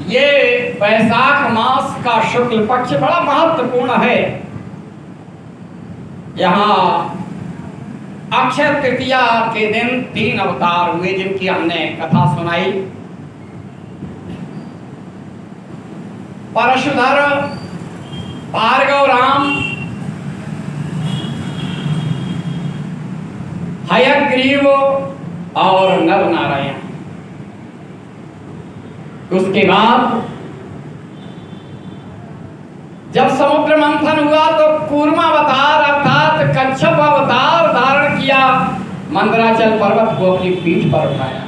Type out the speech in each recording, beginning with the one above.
ये वैशाख मास का शुक्ल पक्ष बड़ा महत्वपूर्ण है। यहाँ अक्षय तृतीया के दिन 3 अवतार हुए जिनकी हमने कथा सुनाई। परशुधर, भार्गव राम, हयग्रीव और नर नारायण। उसके बाद जब समुद्र मंथन हुआ तो कूर्मावतार अर्थात कच्छप अवतार धारण किया, मंदराचल पर्वत को अपनी पीठ पर उठाया।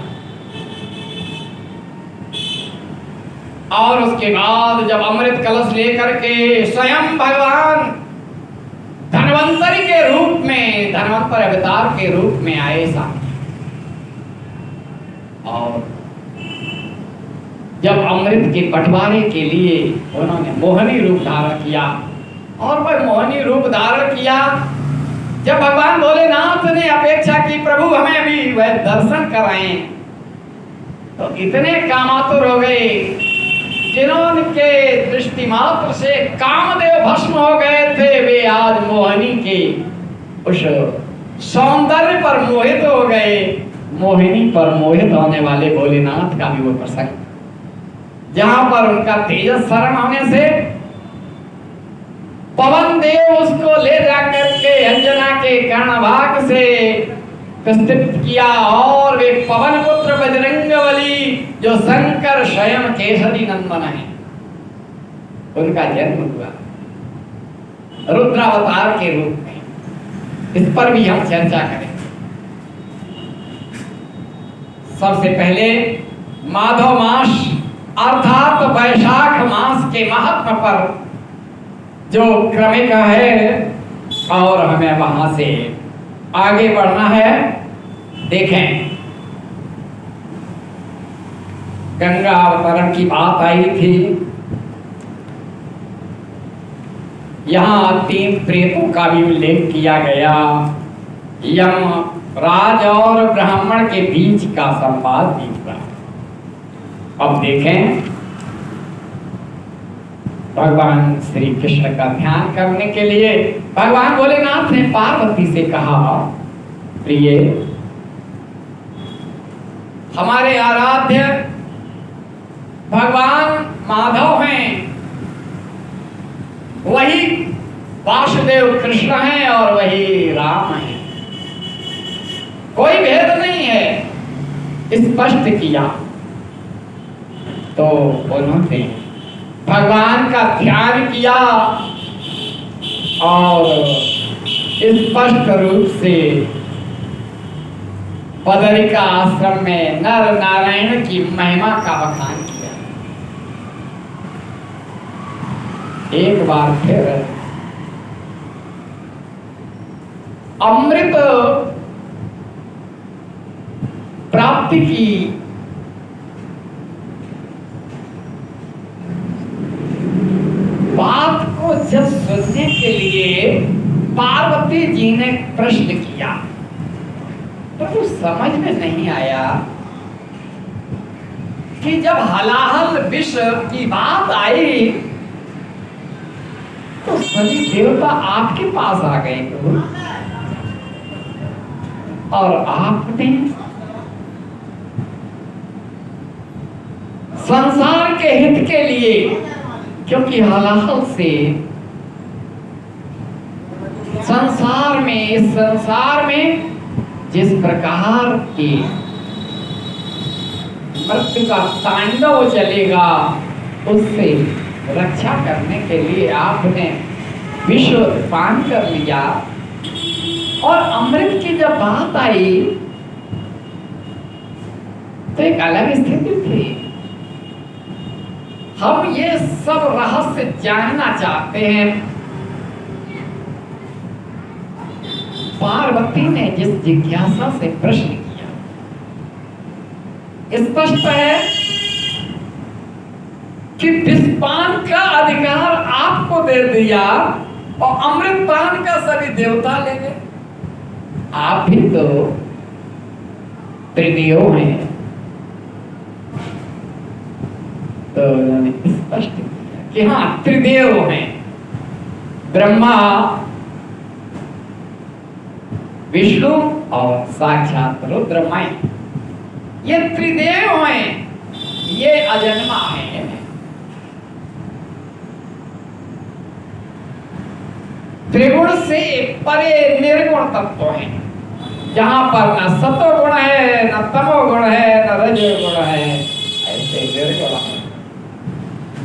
और उसके बाद जब अमृत कलश लेकर के स्वयं भगवान धन्वंतरी के रूप में, धन्वंतर अवतार के रूप में आए सामने, और जब अमृत के बंटवारे के लिए उन्होंने मोहनी रूप धारण किया, और वह मोहनी रूप धारण किया जब भगवान भोलेनाथ ने अपेक्षा की प्रभु हमें भी वह दर्शन कराएं, तो इतने कामातुर हो गए जिन्होंने दृष्टि मात्र से कामदेव भस्म हो गए थे, वे आज मोहिनी के उस सौंदर्य पर मोहित हो गए। मोहिनी पर मोहित होने वाले भोलेनाथ का भी वो प्रसंग, जहां पर उनका तेजस शरण होने से पवन देव उसको ले जाकर के अंजना के कर्णभाग से प्रस्तुत किया, और वे पवन पुत्र बजरंगबली जो शंकर स्वयं केसरी नंदन है, उनका जन्म हुआ रुद्रावतार के रूप में। इस पर भी हम चर्चा करें। सबसे पहले माधव मास अर्थात वैशाख मास के महत्व पर जो क्रमिक है, और हमें वहां से आगे बढ़ना है। देखें, गंगा अवतरण की बात आई थी। यहाँ 3 प्रेतों का भी उल्लेख किया गया। यम राज और ब्राह्मण के बीच का संवाद भी हुआ। अब देखें, भगवान श्री कृष्ण का ध्यान करने के लिए भगवान भोलेनाथ ने पार्वती से कहा, प्रिय, हमारे आराध्य भगवान माधव हैं, वही वासुदेव कृष्ण हैं और वही राम हैं, कोई भेद नहीं है, स्पष्ट किया। तो उन्होंने भगवान का ध्यान किया और स्पष्ट रूप से बदरिका आश्रम में नर नारायण की महिमा का बखान किया। एक बार फिर अमृत प्राप्ति की बात को जब सुनने के लिए पार्वती जी ने प्रश्न किया, तो कुछ समझ में नहीं आया कि जब हलाहल विष की बात आई तो सभी देवता आपके पास आ गए प्रभु, और आपने संसार के हित के लिए, क्योंकि हलाहल से संसार में, इस संसार में जिस प्रकार की मृत्यु का तांडव चलेगा, उससे रक्षा करने के लिए आपने विष पान कर लिया। और अमृत की जब बात आई तो एक अलग स्थिति थी। हम ये सब रहस्य जानना चाहते हैं। पार्वती ने जिस जिज्ञासा से प्रश्न किया, स्पष्ट है कि विषपान का अधिकार आपको दे दिया और अमृत पान का सभी देवता ले गए। आप भी तो त्रिदेव हैं। तो उन्होंने स्पष्ट किया कि हाँ त्रिदेव हैं, ब्रह्मा, विष्णु और साक्षात रुद्रमय। ये त्रिदेव हैं, ये अजन्मा है। त्रिगुण से परे निर्गुण तत्व है, जहां पर न सतो गुण है, न तमो गुण है, न रजो गुण है, ऐसे निर्गुण है,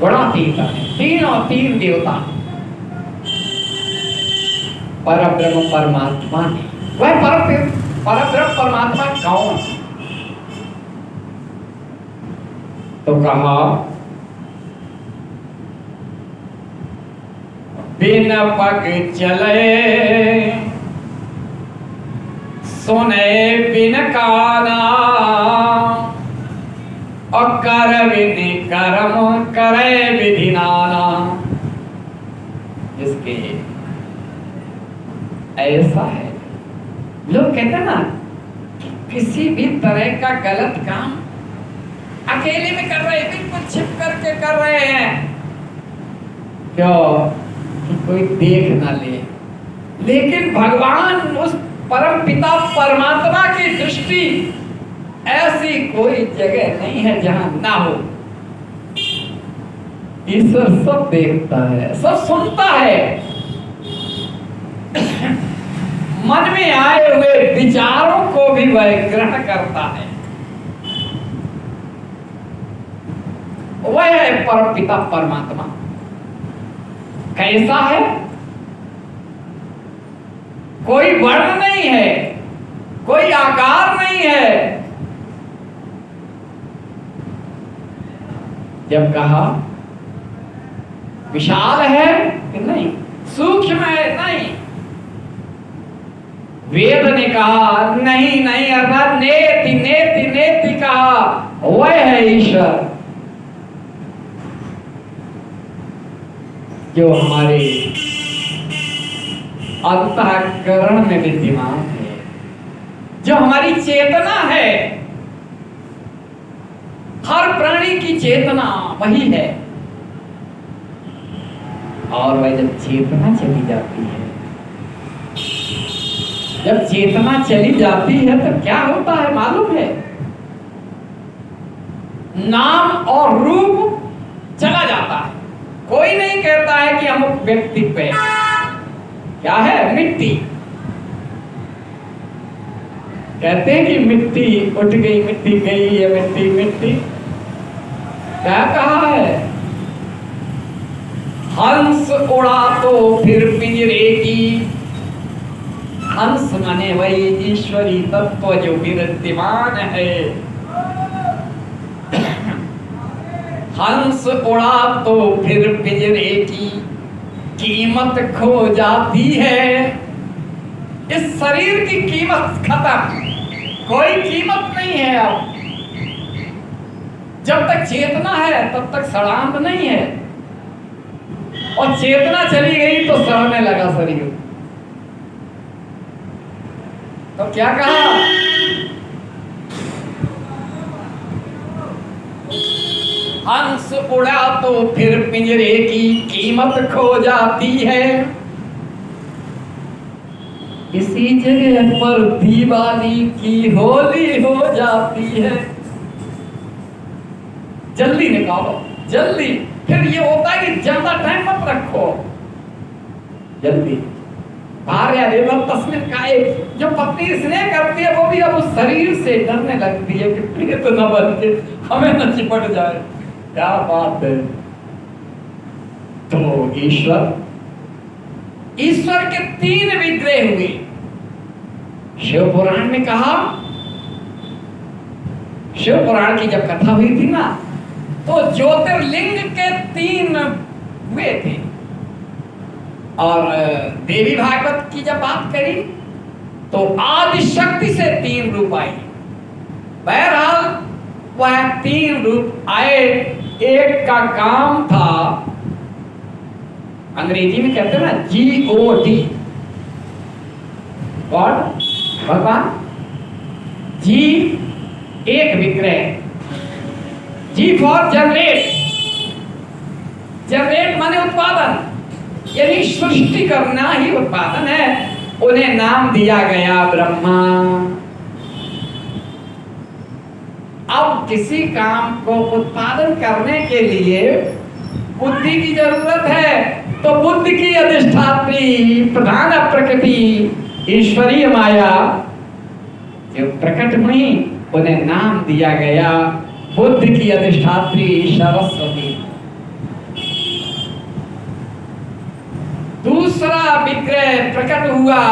गुणातीत है। तीनों तीन देवता परब्रह्म परमात्मा ने, वह परब्रह्म परमात्मा कौन? तो कहा बिन पग चले सुने बिन काना, और कर विधि कर्म करे विधि नाना। इसके ऐसा है, लोग कहते हैं ना कि किसी भी तरह का गलत काम अकेले में कर रहे हैं, बिल्कुल छिप करके कर रहे हैं, क्यों कि कोई देख ना ले। लेकिन भगवान, उस परम पिता परमात्मा की दृष्टि ऐसी कोई जगह नहीं है जहां ना हो। ईश्वर सब देखता है, सब सुनता है, मन में आए हुए विचारों को भी वह ग्रहण करता है। वह है परम पिता परमात्मा। कैसा है? कोई वर्ण नहीं है, कोई आकार नहीं है। जब कहा विशाल है कि नहीं, सूक्ष्म है नहीं, वेद ने कहा नहीं नहीं, अर्थात नेति नेति नेति कहा, वह है ईश्वर जो हमारे अंतःकरण में विद्यमान है, जो हमारी चेतना है, हर प्राणी की चेतना वही है। और वह जब चेतना चली जाती है, जब चेतना चली जाती है तो क्या होता है मालूम है? नाम और रूप चला जाता है। कोई नहीं कहता है कि अमुक व्यक्ति पे क्या है, मिट्टी। कहते हैं कि मिट्टी उठ गई, मिट्टी गई, ये मिट्टी मिट्टी। क्या कहा है? हंस उड़ा तो फिर पिंजरे की, हंस माने वही ईश्वरी तत्व जो विराजमान है। हंस उड़ा तो फिर पिंजरे की कीमत खो जाती है। इस शरीर की कीमत खत्म, कोई कीमत नहीं है अब। जब तक चेतना है तब तक सड़ांत नहीं है, और चेतना चली गई तो सड़ने लगा शरीर। तो क्या कहा? हंस उड़ा तो फिर पिंजरे की कीमत खो जाती है। इसी जगह पर दिवाली की होली हो जाती है। जल्दी निकालो, जल्दी। फिर ये होता है कि ज्यादा टाइम मत रखो, जल्दी। तस्वीर का एक जो पत्नी स्नेह करती है, वो भी अब उस शरीर से डरने लगती है कि प्रिय तो न बन के हमें न चिपट जाए। क्या बात है! तो ईश्वर के तीन विग्रह हुए। शिव पुराण में कहा, शिव पुराण की जब कथा हुई थी ना, तो ज्योतिर्लिंग के तीन हुए थे। और देवी भागवत की जब बात करी तो आदि शक्ति से तीन रूप आए। बहरहाल वह तीन रूप आए। एक का काम था, अंग्रेजी में कहते हैं ना GOD, गॉड, भगवान। जी एक विग्रह, G फॉर जनरेट, जनरेट माने उत्पादन, यदि सृष्टि करना ही उत्पादन है, उन्हें नाम दिया गया ब्रह्मा। अब किसी काम को उत्पादन करने के लिए बुद्धि की जरूरत है, तो बुद्धि की अधिष्ठात्री प्रधान प्रकृति ईश्वरीय माया जो प्रकट हुई, उन्हें नाम दिया गया बुद्धि की अधिष्ठात्री सरस्वती। दूसरा विग्रह प्रकट हुआ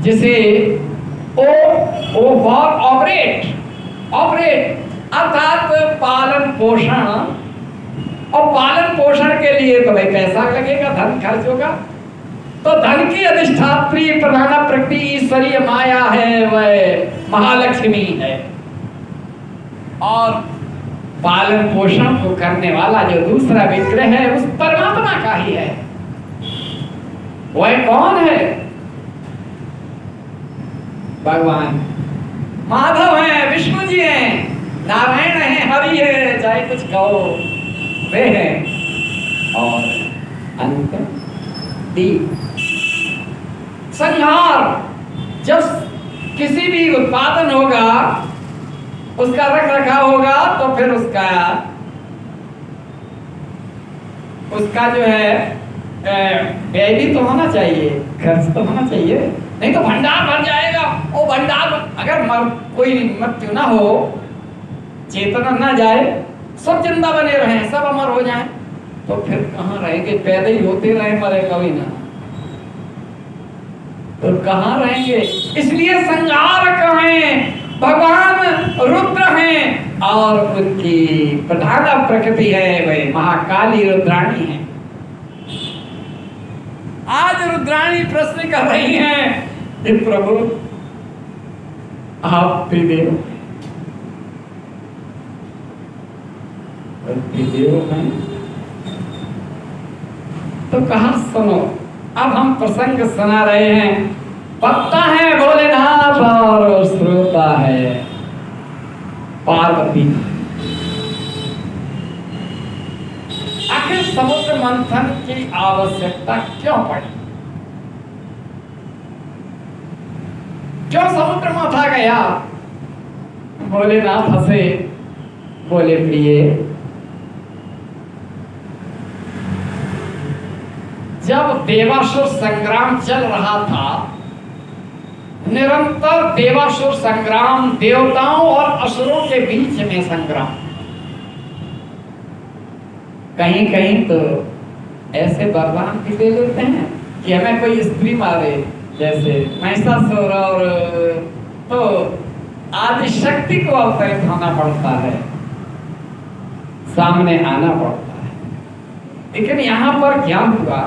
जिसे ओ फॉर ऑपरेट अर्थात पालन पोषण, और पालन पोषण के लिए तो भाई पैसा लगेगा, धन खर्च होगा, तो धन की अधिष्ठात्री प्रधान प्रकृति ईश्वरीय माया है, वह महालक्ष्मी है। और पालन पोषण को करने वाला जो दूसरा विग्रह है उस परमात्मा का ही है। वह कौन है? भगवान माधव हैं, विष्णु जी हैं, नारायण हैं, हरि है, चाहे कुछ कहो, वे हैं। और अंत संहार, जब किसी भी उत्पादन होगा, उसका रख रखाव होगा, तो फिर उसका जो है व्यय भी तो होना चाहिए, खर्च तो होना चाहिए, नहीं तो भंडार भर जाएगा। वो भंडार अगर कोई मृत्यु ना हो, चेतना ना जाए, सब जिंदा बने रहे, सब अमर हो जाएं, तो फिर कहाँ रहेंगे? पैदा ही होते रहे, मरे कभी ना, तो कहाँ रहेंगे? इसलिए संहार कहें, भगवान रुद्र हैं और उनकी प्रधान प्रकृति है, वे महाकाली रुद्राणी है। आज रुद्राणी प्रश्न कर रही हैं कि प्रभु आप त्रिदेव हैं, तो कहा सुनो, अब हम प्रसंग सुना रहे हैं। वक्ता है भोलेनाथ और श्रोता है पार्वती। आखिर समुद्र मंथन की आवश्यकता क्यों पड़ी? क्यों समुद्र मंथा गया? भोलेनाथ हंसे, बोले प्रिय, जब देवासुर संग्राम चल रहा था, निरंतर देवासुर संग्राम, देवताओं और असुरों के बीच में संग्राम, कहीं कहीं तो ऐसे बलवान भी ले लेते हैं कि हमें कोई स्त्री मारे, जैसे महिषासुर, और तो आदि शक्ति को अवतरित होना पड़ता है, सामने आना पड़ता है। लेकिन यहां पर क्या हुआ?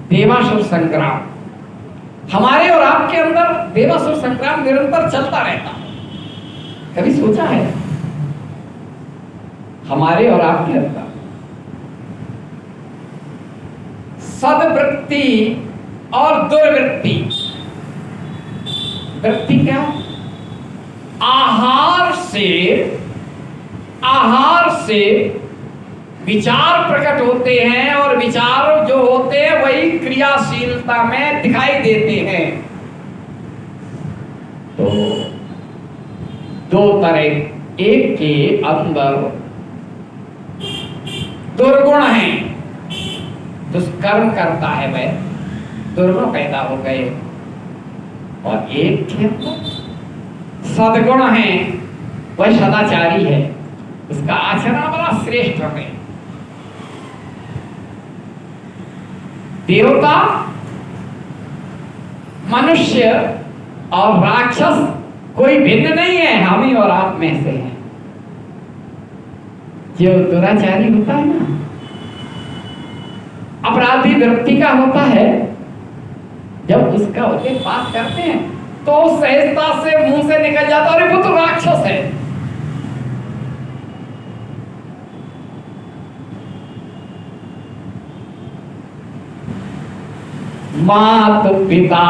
देवासुर संग्राम, हमारे और आपके अंदर देवासुर संग्राम निरंतर चलता रहता। कभी सोचा है हमारे और आपके अंदर सद्वृत्ति और दुर्वृत्ति? वृत्ति क्या? आहार से विचार प्रकट होते हैं, और विचार जो होते हैं वही क्रियाशीलता में दिखाई देते हैं। तो दो तरह, एक के अंदर दुर्गुण हैं, दुष्कर्म करता है वह, दुर्गुण पैदा हो गए, और एक के अंदर सद्गुण है, वह सदाचारी है, उसका आचरण बड़ा श्रेष्ठ है। देवता, मनुष्य और राक्षस कोई भिन्न नहीं है, हम ही और आप में से हैं। जो दुराचारी होता है ना, अपराधी वृत्ति का होता है, जब उसका उल्लेख बात करते हैं तो सहजता से मुंह से निकल जाता, अरे वो तो राक्षस है। मात पिता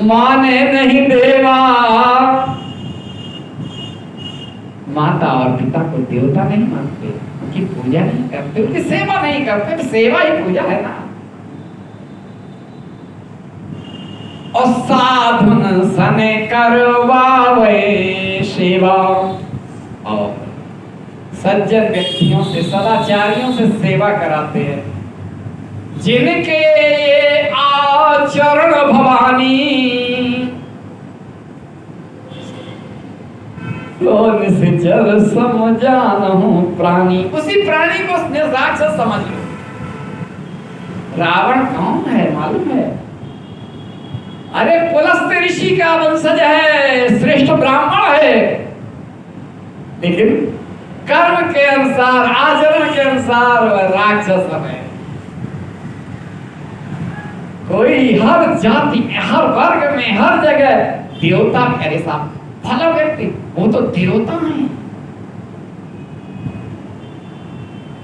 माने नहीं देवा, माता और पिता को देवता नहीं मानते, उनकी पूजा नहीं करते, उनकी सेवा नहीं करते, तो सेवा ही पूजा है ना। और साधुन सने करवावे सेवा, और सज्जन व्यक्तियों से, सदाचारियों से सेवा कराते हैं, जिनके ये आचरण भवानी निश्चर समझानहु प्राणी। उसी प्राणी को राक्षस समझ लो। रावण कौन है मालूम है? अरे पुलस्त्य ऋषि का वंशज है, श्रेष्ठ ब्राह्मण है, लेकिन कर्म के अनुसार, आचरण के अनुसार वह राक्षस है। कोई हर जाति में, हर वर्ग में, हर जगह देवता करे साहब भला व्यक्ति, वो तो देवता है।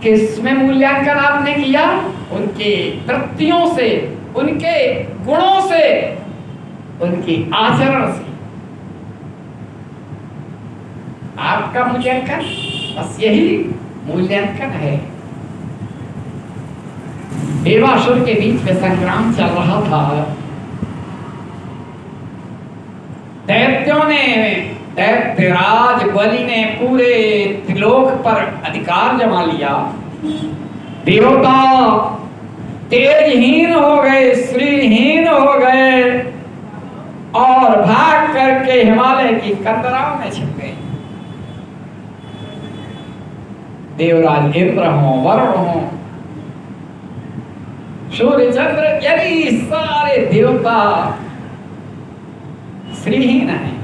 किसमें मूल्यांकन आपने किया? उनके वृत्तियों से, उनके गुणों से, उनके आचरण से। आपका मूल्यांकन बस यही मूल्यांकन है। देवासुर के बीच में संग्राम चल रहा था। दैत्यों ने, दैत्यराज बलि ने पूरे त्रिलोक पर अधिकार जमा लिया। देवता तेजहीन हो गए, श्रीहीन हो गए और भाग करके हिमालय की कंदराओं में छिप गए। देवराज इंद्र हो, वरुण हो, सूर्य चंद्र, यदि सारे देवता श्रीहीन है।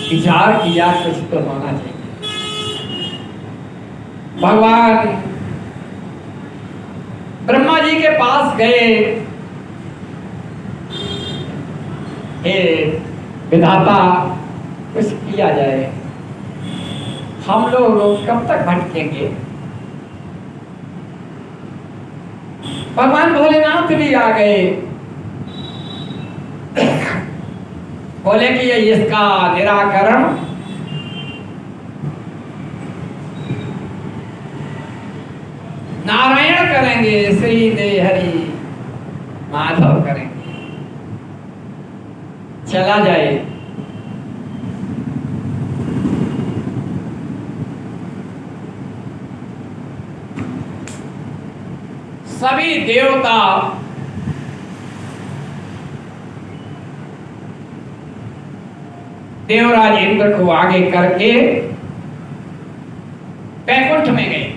विचार किया कुछ तो होना चाहिए। भगवान ब्रह्मा जी के पास गए, हे विधाता कुछ किया जाए, हम लोग कब तक भटकेंगे? भगवान भोलेनाथ भी आ गए, बोले कि इसका निराकरण नारायण करेंगे, श्री दे हरि माधव करेंगे, चला जाए। सभी देवता देवराज इंद्र को आगे करके वैकुंठ में गए,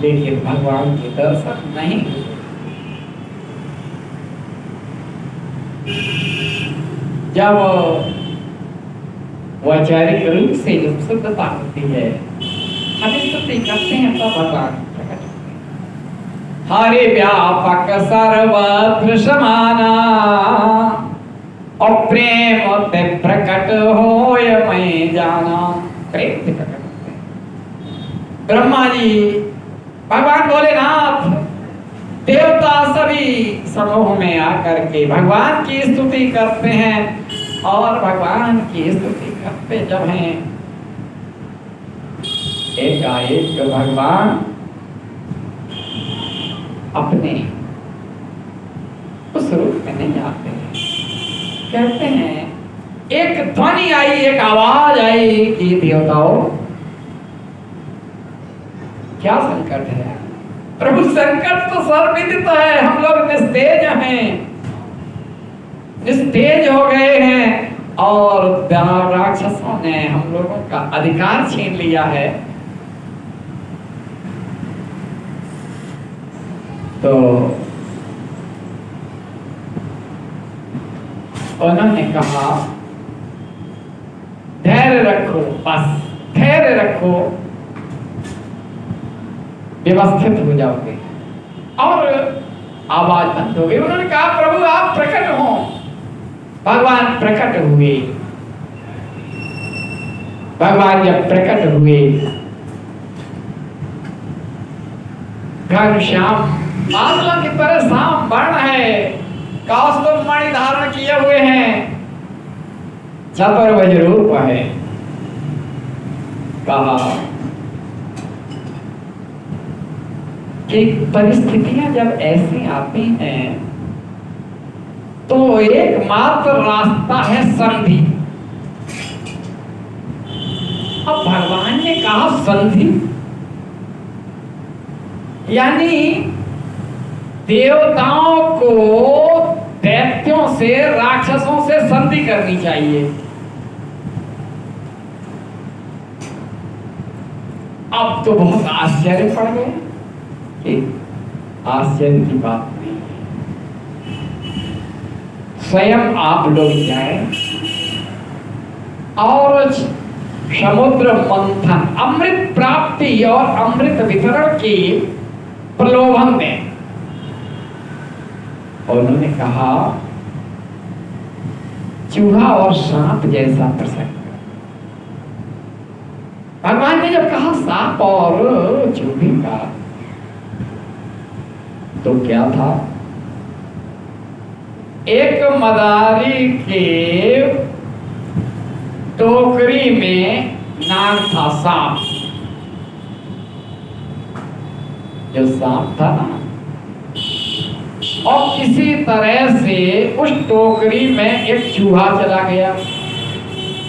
लेकिन भगवान के दर्शन नहीं हुए। जब वैचारिक रूप से जब शुद्धता होती है, हम स्तुति करते हैं तो भगवान प्रकट होते हैं। हरे व्यापक सर्वत्र समाना, और प्रेम ते प्रकट होय मैं जाना। प्रेम से प्रकट होते हैं। ब्रह्मा जी, भगवान भोलेनाथ, देवता सभी समूह में आकर के भगवान की स्तुति करते हैं। और भगवान की स्तुति करते जब हैं, एकाएक भगवान अपने उस रूप में नहीं आते हैं। कहते हैं एक ध्वनि आई, एक आवाज आई कि देवताओं क्या संकट है? प्रभु संकट तो सर्वविदित है, हम लोग निस्तेज हैं, निस्तेज हो गए हैं और राक्षसों ने हम लोगों का अधिकार छीन लिया है। तो उन्होंने कहा धैर्य रखो, बस धैर्य रखो, व्यवस्थित हो जाओगे। और आवाज बंद हो गई। उन्होंने कहा प्रभु आप प्रकट हो। भगवान प्रकट हुए। भगवान जब प्रकट हुए, घनश्याम बादलों की तरह शाम वर्ण है, कौस्तुभ मणि धारण किए हुए हैं, चतुर्भुज रूप है। कहा कि परिस्थितियां जब ऐसी आती हैं तो एकमात्र रास्ता है संधि। अब भगवान ने कहा संधि, यानी देवताओं को दैत्यों से, राक्षसों से संधि करनी चाहिए। अब तो बहुत आश्चर्य पड़ गए कि आश्चर्य की बात नहीं है। स्वयं आप लोग जाएं और समुद्र मंथन, अमृत प्राप्ति और अमृत वितरण की प्रलोभन में, और उन्होंने कहा चूहा और सांप जैसा प्रसंग। भगवान ने जब कहा सांप और चूहे का, तो क्या था? एक मदारी के टोकरी में नाग था, सांप। जो सांप था ना, और किसी तरह से उस टोकरी में एक चूहा चला गया,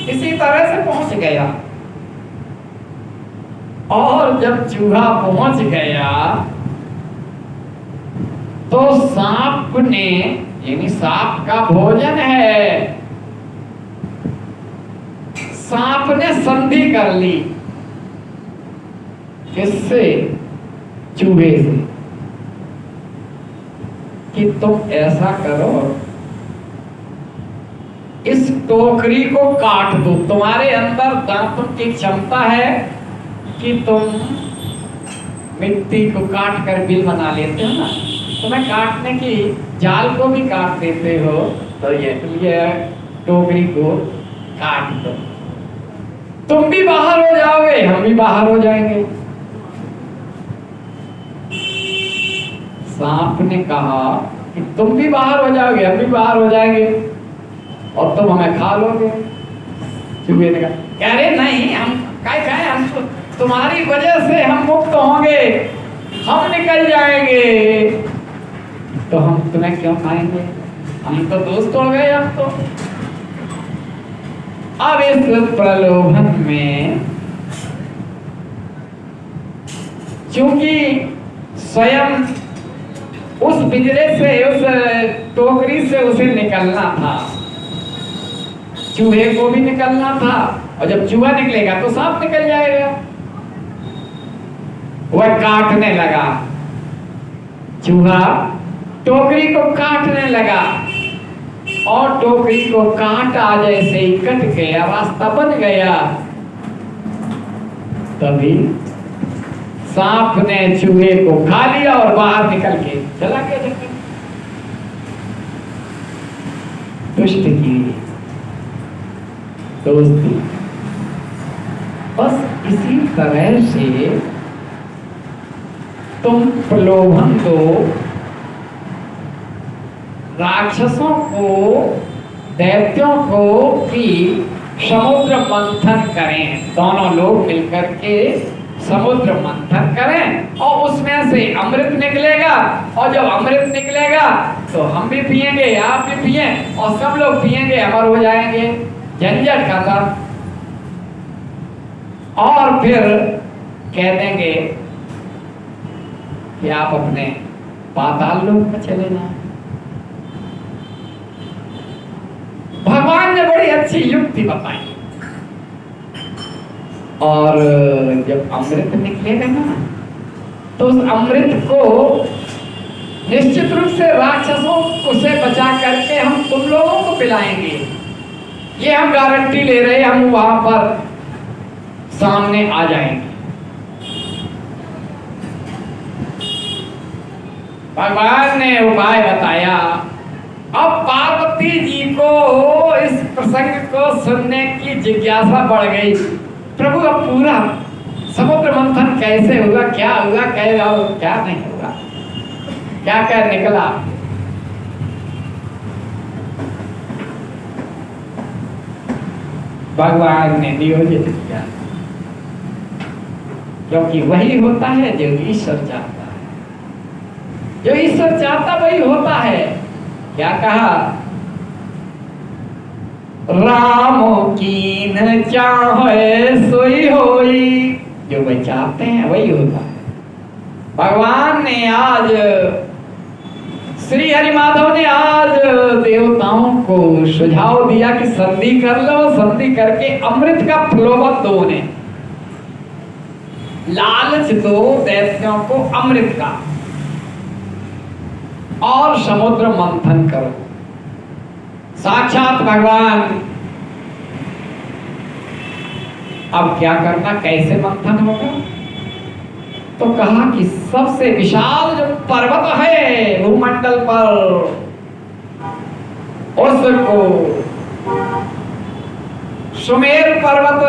किसी तरह से पहुंच गया। और जब चूहा पहुंच गया तो सांप ने, यानी सांप का भोजन है, सांप ने संधि कर ली। किससे? चूहे से, कि तुम ऐसा करो, इस टोकरी को काट दो। तुम्हारे अंदर दांतों की क्षमता है कि तुम मिट्टी को काट कर बिल बना लेते हो ना, तुम्हें काटने की जाल को भी काट देते हो, तो ये टोकरी को काट दो, तुम भी बाहर हो जाओगे, हम भी बाहर हो जाएंगे। सांप ने कहा कि तुम भी बाहर हो जाओगे, हम भी बाहर हो जाएंगे, और तुम हमें खा लोगे। चूहे ने कहा अरे नहीं, हम क्या खाए, हम तो तुम्हारी वजह से हम मुक्त होंगे, हम निकल जाएंगे, तो हम तुम्हें क्यों खाएंगे, हम तो दोस्त हो गए। अब इस प्रलोभन में क्योंकि स्वयं उस पिंजरे से, उस टोकरी से उसे निकलना था, चूहे को भी निकलना था, और जब चूहा निकलेगा तो सांप निकल जाएगा। वह काटने लगा, चूहा टोकरी को काटने लगा, और टोकरी को काटा, जैसे ही कट गया, रास्ता बन गया, तभी सांप ने चूहे को खा लिया और बाहर निकल के चला गया जंगल। दुष्ट की दोस्ती। बस इसी तरह से तुम प्रलोभन दो, राक्षसों को, दैत्यों को कि समुद्र मंथन करें, दोनों लोग मिलकर के समुद्र मंथन करें, और उसमें से अमृत निकलेगा, और जब अमृत निकलेगा तो हम भी पिएंगे, आप भी पिए, और सब लोग पिएंगे, अमर हो जाएंगे, झंझट खत्म। और फिर कह देंगे कि आप अपने पाताल लोक में चले जाएं। भगवान ने बड़ी अच्छी युक्ति बताई। और जब अमृत निकलेगा ना, तो उस अमृत को निश्चित रूप से राक्षसों से बचा करके हम तुम लोगों को पिलाएंगे, ये हम गारंटी ले रहे हैं, हम वहां पर सामने आ जाएंगे। भगवान ने उपाय बताया। अब पार्वती जी को इस प्रसंग को सुनने की जिज्ञासा बढ़ गई। प्रभु अब पूरा समुद्र मंथन कैसे हुआ, क्या हुआ, क्या नहीं हुआ, क्या क्या निकला। भगवान ने नियोजित किया, क्योंकि वही होता है जो ईश्वर चाहता है। जो ईश्वर चाहता वही होता है। क्या कहा? राम कीन चाहे सोई होई। जो वे चाहते हैं वही होता है। भगवान ने आज, श्री हरि माधव ने आज देवताओं को सुझाव दिया कि संधि कर लो, संधि करके अमृत का प्रलोभन दो उन्हें, लालच दो दैत्यों को अमृत का, और समुद्र मंथन करो। साक्षात भगवान अब क्या करना, कैसे मंथन होगा? तो कहा कि सबसे विशाल जो पर्वत है भूमंडल पर, उसको सुमेर पर्वत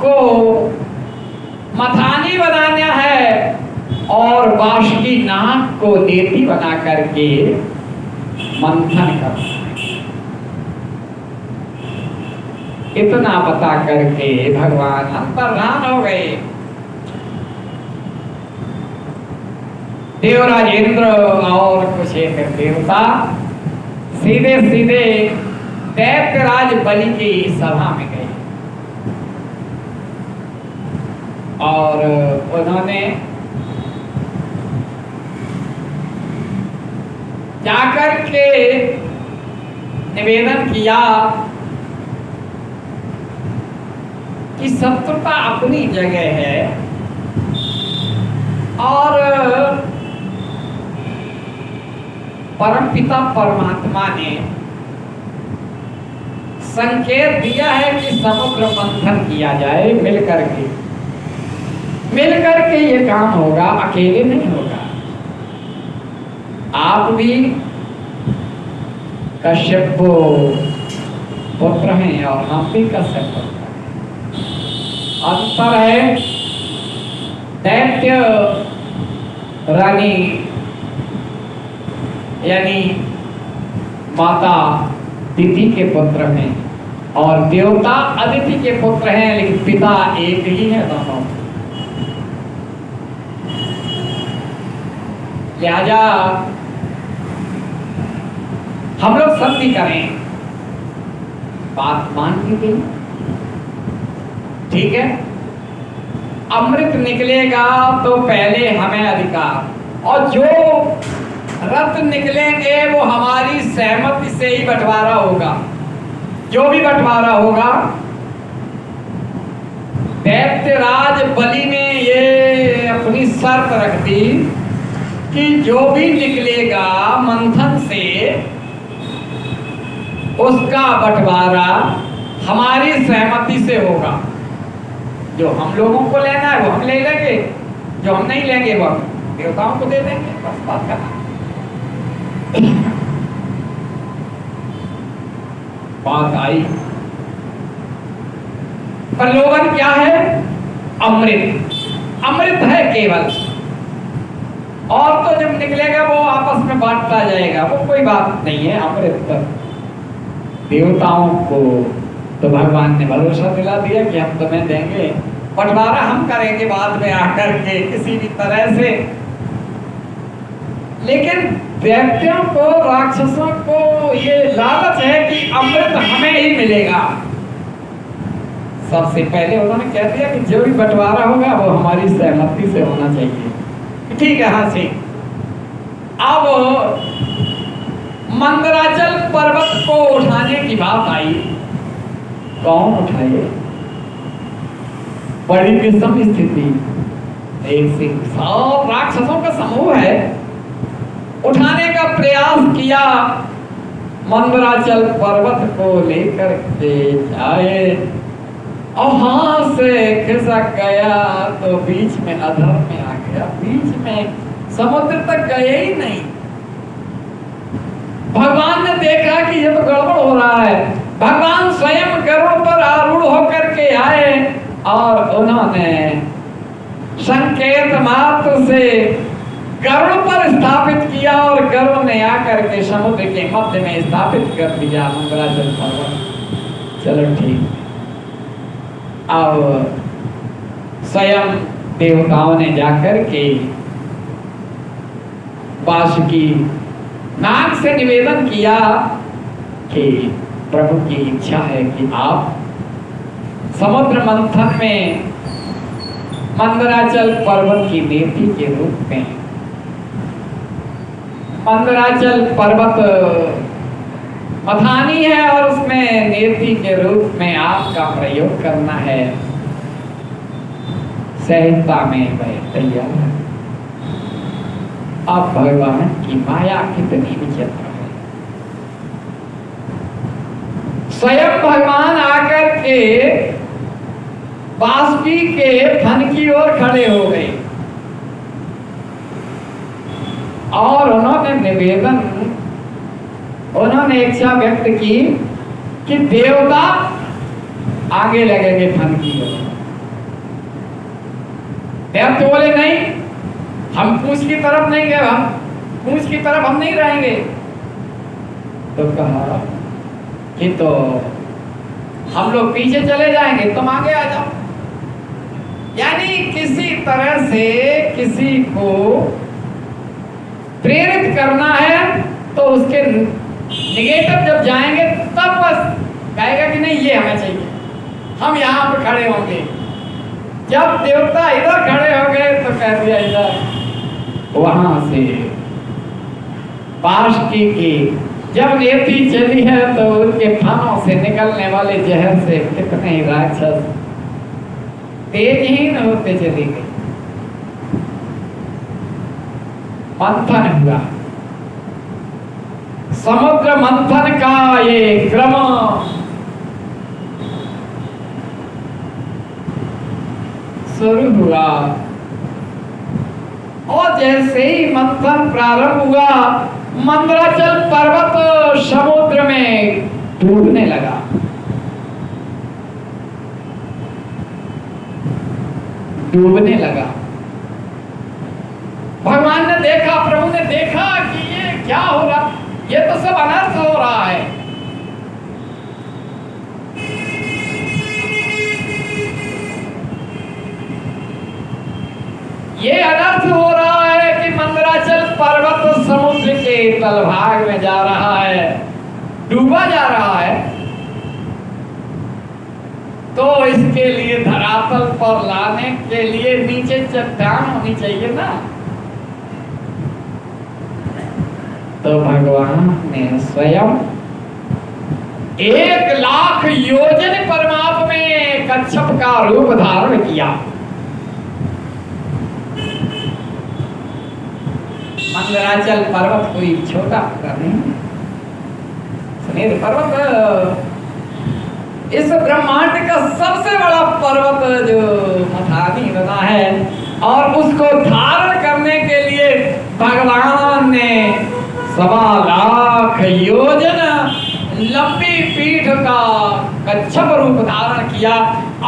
को मथानी बनाना है और बांसुरी नाक को नेति बना करके मंथन करना है। इतना बता करके भगवान अंतर्धान हो गए। देवराज इंद्र और कुछ एक देवता सीधे सीधे दैत्यराज बलि की सभा में गए और उन्होंने जाकर के निवेदन किया कि शत्रुता अपनी जगह है और परमपिता परमात्मा ने संकेत दिया है कि समुद्र मंथन किया जाए, मिलकर के ये काम होगा, अकेले नहीं होगा। आप भी कश्यप पुत्र हैं और हम भी कश्यप पुत्र हैं। अंतर है, दैत्य रानी यानी माता दिति के पुत्र हैं और देवता अदिति के पुत्र हैं, लेकिन पिता एक ही है दोनों। लिहाजा हम लोग संधि करें, बात मान ली गई, ठीक है। अमृत निकलेगा तो पहले हमें अधिकार, और जो रत्न निकलेंगे वो हमारी सहमति से ही बंटवारा होगा। जो भी बंटवारा होगा, दैत्यराज बलि ने ये अपनी शर्त रख दी कि जो भी निकलेगा मंथन से उसका बंटवारा हमारी सहमति से होगा। जो हम लोगों को लेना है वो हम ले लेंगे, जो हम नहीं लेंगे वो देवताओं को दे देंगे, बस बात करना। बात आई, प्रलोभन क्या है? अमृत। अमृत है केवल, और तो जब निकलेगा वो आपस में बांटता जाएगा, वो कोई बात नहीं है। अमृत देवताओं को तो भगवान ने भरोसा दिला दिया कि हम तुम्हें देंगे, बंटवारा हम करेंगे बाद में आकर के किसी भी तरह से। लेकिन दैत्यों को, राक्षसों को ये लालच है कि अमृत हमें ही मिलेगा। सबसे पहले उन्होंने कह दिया कि जो भी बंटवारा होगा वो हमारी सहमति से होना चाहिए। ठीक है, हाँ से अब मंदराचल पर्वत को उठाने की बात आई। कौन उठाए? बड़ी विषम स्थिति, एक से 100 राक्षसों का समूह है, उठाने का प्रयास किया। मंदराचल पर्वत को लेकर के जाए और हाथ से खिसक गया तो बीच में अधर में आ गया, बीच में समुद्र तक गए ही नहीं। भगवान ने देखा कि ये तो गड़बड़ हो रहा है। भगवान स्वयं गरुड़ पर आरूढ़ होकर के आए और उन्होंने संकेत मात्र से गरुड़ पर स्थापित किया और गरुड़ ने आकर के समुद्र के मध्य में स्थापित कर दिया मंदराचल पर्वत। चलो ठीक, अब स्वयं देवताओं ने जाकर के वासुकी नाग से निवेदन किया कि प्रभु की इच्छा है कि आप समुद्र मंथन में मंदराचल पर्वत की देवती के रूप में, मंदराचल पर्वत मथानी है और उसमें देवती के रूप में आपका प्रयोग करना है। सहजता में वह तैयार है। अब भगवान की माया कितनी विचित्र है। स्वयं भगवान आकर के बासुकी के फन की ओर खड़े हो गए और उन्होंने इच्छा व्यक्त की कि देवता आगे लगेंगे फन की ओर। देवता बोले नहीं, हम पूछ की तरफ नहीं गए, हम पूछ की तरफ हम नहीं रहेंगे। तो कहा कि तो हम लोग पीछे चले जाएंगे, तुम आगे आ जाओ। यानी किसी तरह से किसी को प्रेरित करना है तो उसके निगेटिव जब जाएंगे तब बस कहेगा कि नहीं ये हमें चाहिए, हम यहाँ पर खड़े होंगे। जब देवता इधर खड़े हो गए तो कह दिया इधर, वहां से बासुकी की जब नेति चली है तो उनके फानों से निकलने वाले जहर से कितने ही राक्षस तेजहीन होते चले गए। मंथन हुआ, समुद्र मंथन का ये क्रम शुरू हुआ और जैसे ही मंथन प्रारंभ हुआ मंदराचल पर्वत समुद्र में डूबने लगा। डूबने लगा। भगवान ने देखा, प्रभु ने देखा कि ये क्या हो रहा, ये तो सब अनर्थ हो रहा है। ये अनर्थ हो रहा है कि मंदराचल पर्वत समुद्र के तलभाग में जा रहा है, डूबा जा रहा है। तो इसके लिए धरातल पर लाने के लिए नीचे चट्टान होनी चाहिए ना। तो भगवान ने स्वयं 1,00,000 योजन परमाप में कच्छप का रूप धारण किया। मंदराचल पर्वत कोई छोटा नहीं, सुमेरु पर्वत इस ब्रह्मांड का सबसे बड़ा पर्वत जो मथानी बना है और उसको धारण करने के लिए भगवान ने 1,25,000 योजन लंबी पीठ का कच्छप रूप धारण किया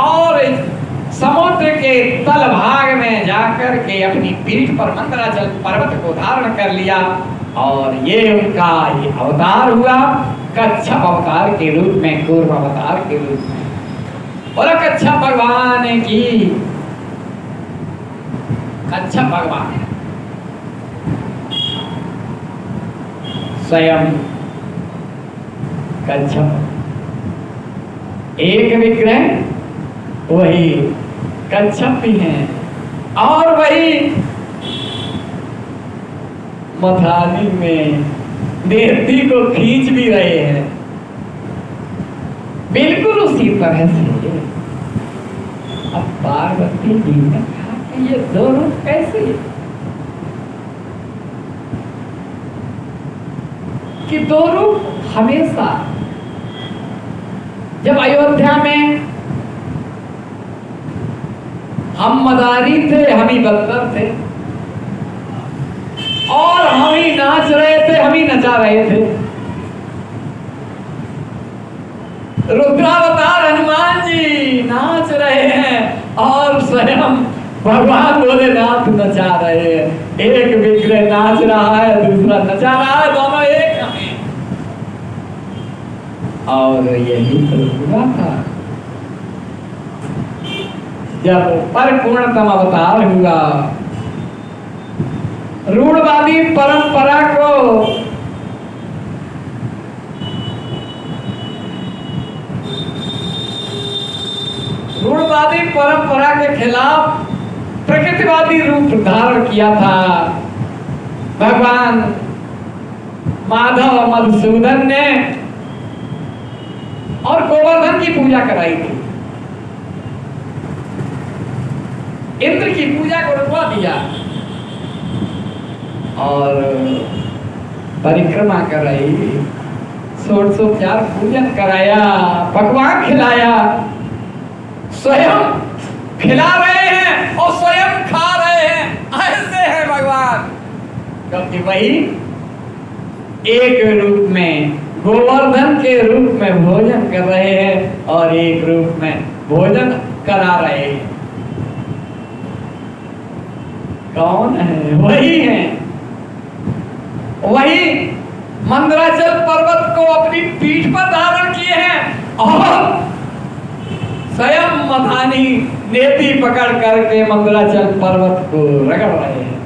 और समुद्र के तल भाग में जाकर के अपनी पीठ पर मंदराचल पर्वत को धारण कर लिया। और ये उनका ये अवतार हुआ कच्छप अवतार के रूप में, कूर्म अवतार के रूप में। बोला कच्छप भगवान की, कच्छप भगवान स्वयं कच्छप, एक विग्रह वही कच्छप भी हैं और वही मथानी में देवती को खींच भी रहे हैं। बिल्कुल उसी तरह से अब पार्वती जी ने कहा कि ये दो रूप कैसे, कि दो रूप हमेशा। जब अयोध्या में हम मदारी थे, हम ही बंदर थे और हम ही नाच रहे थे, हम ही नचा रहे थे। रुद्रावतार हनुमान जी नाच रहे हैं और स्वयं भगवान भोलेनाथ नचा रहे हैं, एक विग्रह नाच रहा है, दूसरा नचा रहा है, दोनों एक हैं। और यही तो हुआ था जब परिपूर्णतम अवतार हुआ। रूढ़वादी परंपरा को रूढ़वादी परंपरा के खिलाफ प्रकृतिवादी रूप धारण किया था भगवान माधव मधुसूदन ने, और गोवर्धन की पूजा कराई थी। इंद्र की पूजा को रुकवा दिया और परिक्रमा कराई, षोडशोपचार पूजन कराया, पकवान खिलाया, स्वयं खिला रहे हैं और स्वयं खा रहे हैं। ऐसे है भगवान, क्योंकि वही एक रूप में गोवर्धन के रूप में भोजन कर रहे हैं और एक रूप में भोजन करा रहे हैं। कौन है? वही है, वही मंदराचल पर्वत को अपनी पीठ पर धारण किए हैं और स्वयं मधानी नेति पकड़ करके मंदराचल पर्वत को रगड़ रहे हैं।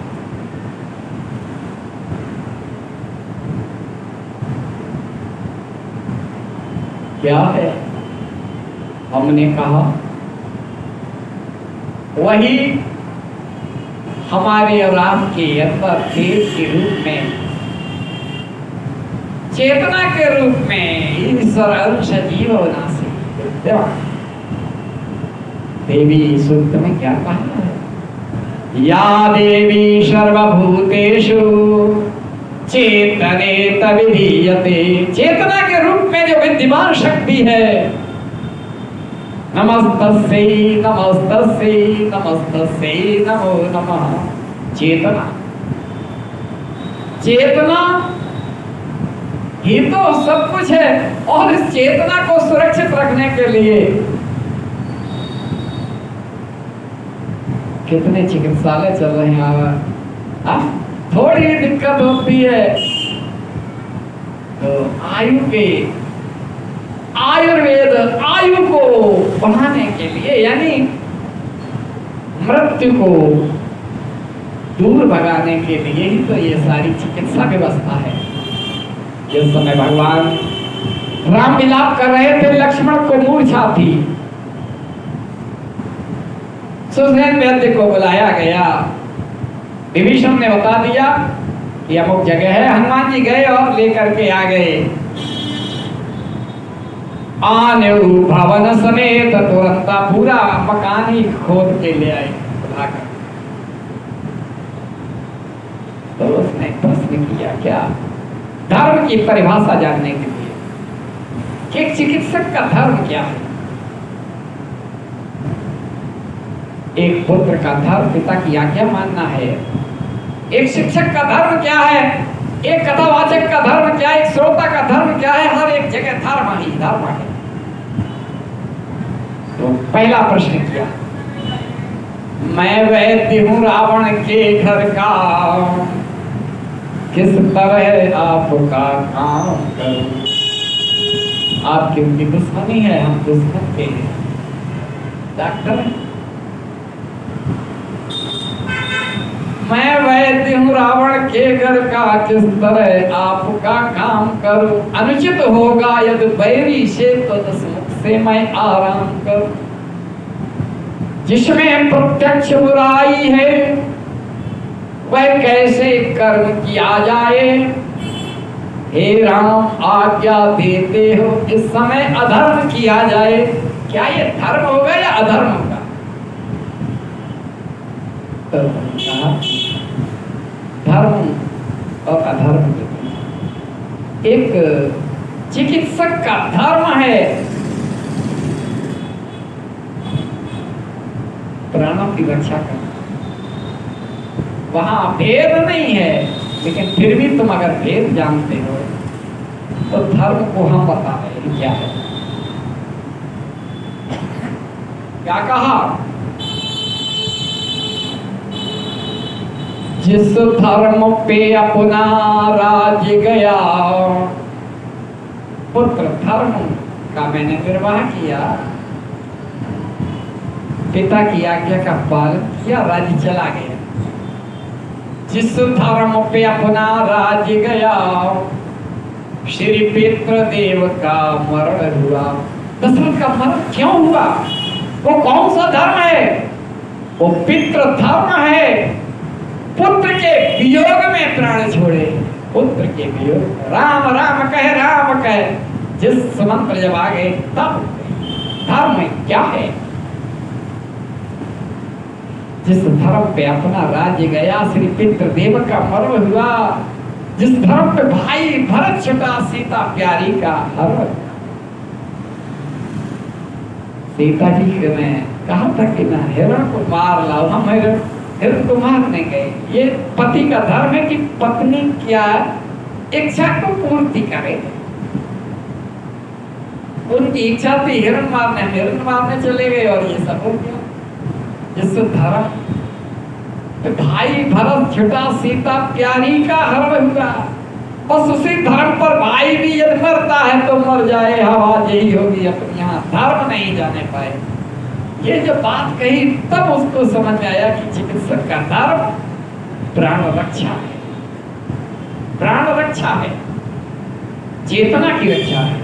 क्या है? हमने कहा वही हमारे राम के अंदर देव के रूप में, चेतना के रूप में ईश्वर अंश जीव नासी विद्यमान। देवी सूक्त में क्या कहा है? या देवी सर्वभूतेषु चेतने तविधीयते। चेतना के रूप में जो विद्यमान शक्ति है, नमस्तस्यै नमस्तस्यै नमस्तस्यै नमो नमः। चेतना, चेतना ही तो सब कुछ है। और इस चेतना को सुरक्षित रखने के लिए कितने चिकित्सालय चल रहे हैं। थोड़ी दिक्कत होती है तो आयुर्वेद आयु को बढ़ाने के लिए, यानी मृत्यु को दूर भगाने के लिए ही तो ये सारी चिकित्सा व्यवस्था है। जिस समय भगवान राम विलाप कर रहे थे, लक्ष्मण को मूर्छा थी, सुषेण वैद्य को बुलाया गया। विभीषण ने बता दिया कि अमुक जगह है। हनुमान जी गए और लेकर के आ गए। आनेऊ भवन समेत तुरंत पूरा मकान ही खोद के ले आए बुलाकर। तो उसने प्रश्न किया, क्या धर्म की परिभाषा जानने के लिए कि एक चिकित्सक का धर्म क्या है। एक पुत्र का धर्म पिता की आज्ञा मानना है। एक शिक्षक का धर्म क्या है, एक कथावाचक का धर्म क्या है, एक श्रोता का धर्म क्या है। हर एक जगह धर्म ही धर्म है। तो पहला प्रश्न किया, मैं वैद्य हूं रावण के घर का, किस तरह आपका काम करूं। आपकी उनकी दुश्मनी है, हम दुश्मन के हैं। डॉक्टर, मैं वैद्य हूं रावण के घर का, किस तरह आपका काम करूं। अनुचित होगा यदि बैरी से तो दसमुख से मैं आराम करूं। जिसमें प्रत्यक्ष बुराई है वह कैसे कर्म किया जाए। हे राम आज्ञा देते हो इस समय अधर्म किया जाए। क्या ये धर्म होगा या अधर्म होगा? तो धर्म और अधर्म एक चिकित्सक का धर्म है प्राणों की रक्षा करना। वहां भेद नहीं है, लेकिन फिर भी तुम अगर भेद जानते हो तो धर्म को हम बता रहे हैं क्या है। क्या कहा? जिस धर्म पे अपना राज्य गया, पुत्र धर्म का मैंने निर्वाह किया, पिता की आज्ञा का पालन किया, राज्य चला गया। जिस धर्म पे अपना राज्य गया, श्री पितृदेव का मरण हुआ। दशरथ का मरण क्यों हुआ? वो कौन सा धर्म है? वो पितृ धर्म है। पुत्र के वियोग में प्राण छोड़े, पुत्र के वियोग। राम राम कहे, राम कहे, जिस मंत्र जब आ गए तब धर्म क्या है? जिस धर्म पे अपना राज्य गया, श्री पितृदेव का मरण हुआ। जिस धर्म पे भाई भरत छुटा, सीता प्यारी का हरण। सीता जी के मैं कहा था कि ना हिरण को मार लाओ, हम हिरण को मारने गए। ये पति का धर्म है कि पत्नी क्या इच्छा को पूर्ति करे। उनकी इच्छा थी हिरण मारने चले गए और ये सब हो गया। जिस धर्म भाई भरत छुटा, सीता प्यारी का हरण हुआ। बस उसी धर्म पर भाई भी यदि मरता है तो मर जाए, आवाज यही होगी अपनी। यहाँ धर्म नहीं जाने पाए। ये जो बात कही तब उसको समझ में आया कि चिकित्सक का धर्म प्राण रक्षा है, प्राण रक्षा है, चेतना की रक्षा है।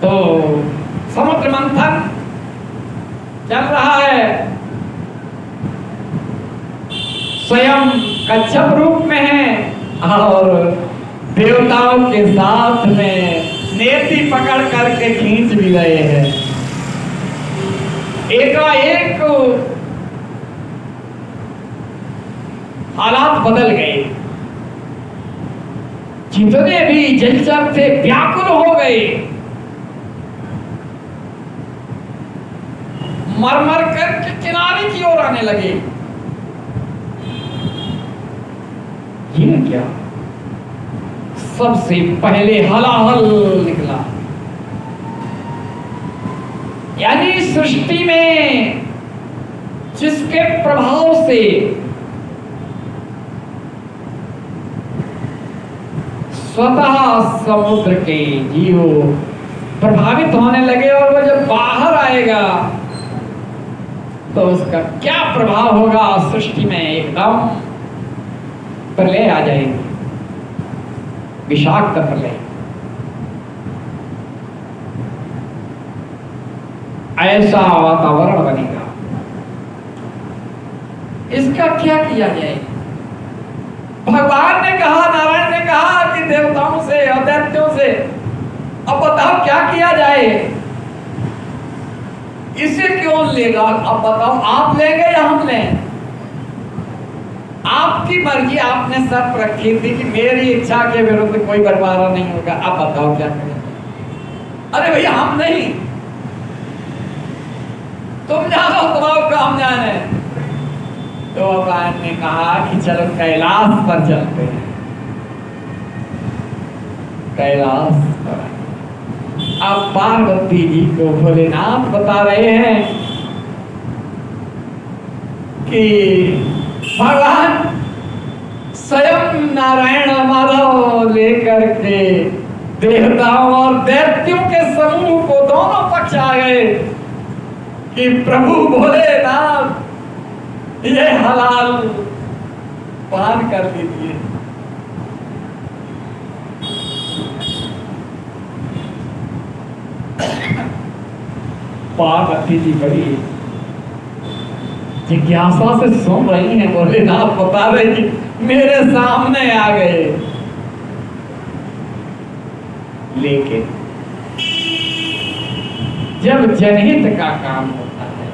तो समुद्र मंथन चल रहा है, स्वयं कच्छप रूप में है और देवताओं के साथ में नेति पकड़ करके खींच भी रहे हैं। एकाएक हालात बदल गए। जितने भी जलचर थे व्याकुल हो गए, मर मर करके किनारे की ओर आने लगे। ये क्या? सबसे पहले हलाहल निकला। यानी सृष्टि में जिसके प्रभाव से स्वतः समुद्र के जीव प्रभावित होने लगे, और वो जब बाहर आएगा तो उसका क्या प्रभाव होगा सृष्टि में? एकदम प्रलय आ जाएगी, विषाक्त प्रलय। ऐसा वातावरण बनेगा। इसका क्या किया जाए? भगवान ने कहा, नारायण ने कहा कि देवताओं से और दैत्यों से अब बताओ क्या किया जाए? इसे क्यों लेगा? अब बताओ, आप लेंगे या हम लें? आपकी मर्जी, आपने शर्त रखी थी कि मेरी इच्छा के विरुद्ध कोई बंटवारा नहीं होगा। आप बताओ क्या करें? अरे भैया हम नहीं, तुम जानो, तुम्हारा काम जाने। तो भगवान ने कहा कि चलो कैलाश पर चलते हैं। कैलाश पर अब पार्वती जी को भोलेनाथ बता रहे हैं कि भगवान स्वयं नारायण माधव लेकर के देवताओं और दैत्यों के समूह को दोनों पक्ष आ गए कि प्रभु भोलेनाथ ये हलाल पान कर लीजिए। पार्वती जी बड़ी जिज्ञासा से सुन रही हैं। भोलेनाथ बता रहे कि मेरे सामने आ गए, लेकिन जब जनहित का काम होता है,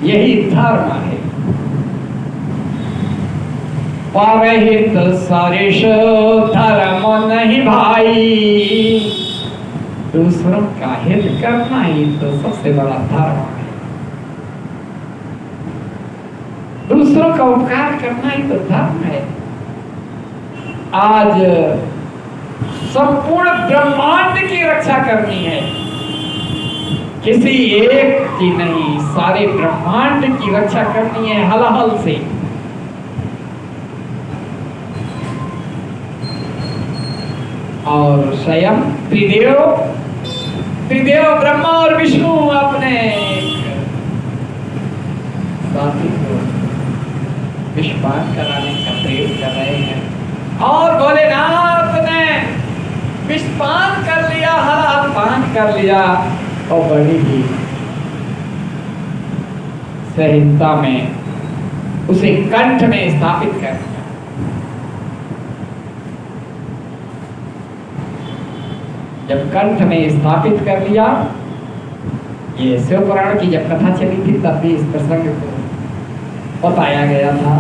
यही धर्म है। परहित सरिष धर्म नहीं भाई, दूसरों का हित करना ही तो सबसे बड़ा धर्म है। दूसरों का उपकार करना ही तो धर्म है। आज संपूर्ण ब्रह्मांड की रक्षा करनी है। किसी एक की नहीं, सारे ब्रह्मांड की रक्षा करनी है हलाहल से। और स्वयं त्रिदेव ब्रह्मा और विष्णु अपने साथी को विषपान कराने का प्रयोग कर रहे हैं और भोलेनाथ ने विषपान कर लिया, हलाल पान कर लिया और बड़ी ही सहजता में उसे कंठ में स्थापित कर दिया। जब कंठ में स्थापित कर लिया, ये शिव पुराण की जब कथा चली थी तब भी इस प्रसंग को बताया गया था,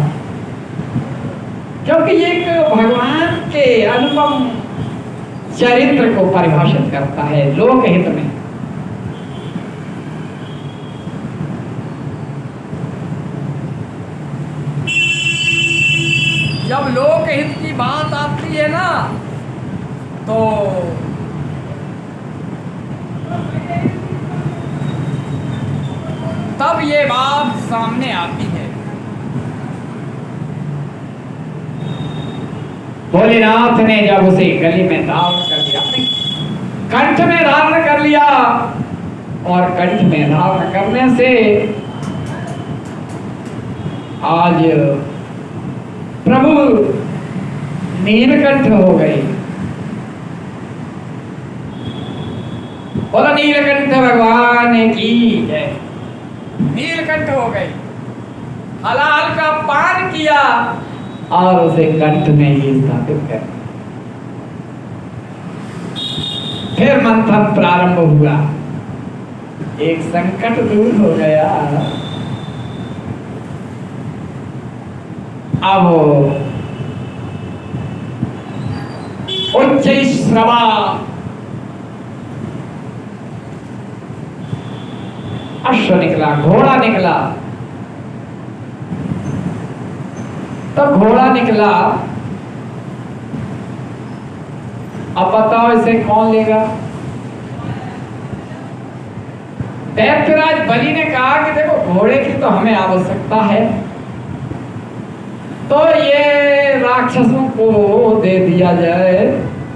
क्योंकि ये एक भगवान के अनुपम चरित्र को परिभाषित करता है लोकहित में। जब लोकहित की बात आती है ना, तो तब ये बात सामने आती है। भोलेनाथ ने जब उसे गले में धारण कर लिया, कंठ में धारण कर लिया, और कंठ में धारण करने से आज प्रभु नीलकंठ हो गए। बोला नीलकंठ भगवान की जय। नीलकंठ हो गई, हलाल का पान किया और उसे कंठ में ही स्थापित कर। फिर मंथन प्रारंभ हुआ, एक संकट दूर हो गया। अब उच्च श्रवा अश्व निकला, घोड़ा निकला। तो घोड़ा निकला, अब बताओ इसे कौन लेगा? दैत्यराज बलि ने कहा कि देखो घोड़े की तो हमें आवश्यकता है, तो ये राक्षसों को दे दिया जाए।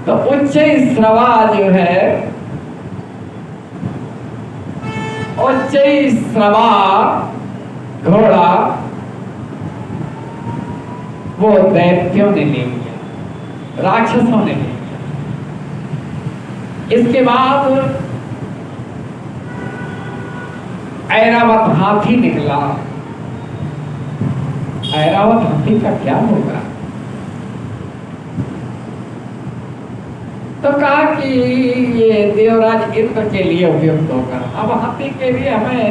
तो उच्च श्रवा जो है, उच्च श्रवा घोड़ा वो दैत्यों ने ले लिया, राक्षसों ने ले लिया। इसके बाद ऐरावत हाथी निकला। ऐरावत हाथी का क्या होगा? तो कहा कि ये देवराज इंद्र के लिए उपयुक्त होगा। अब हाथी के लिए हमें,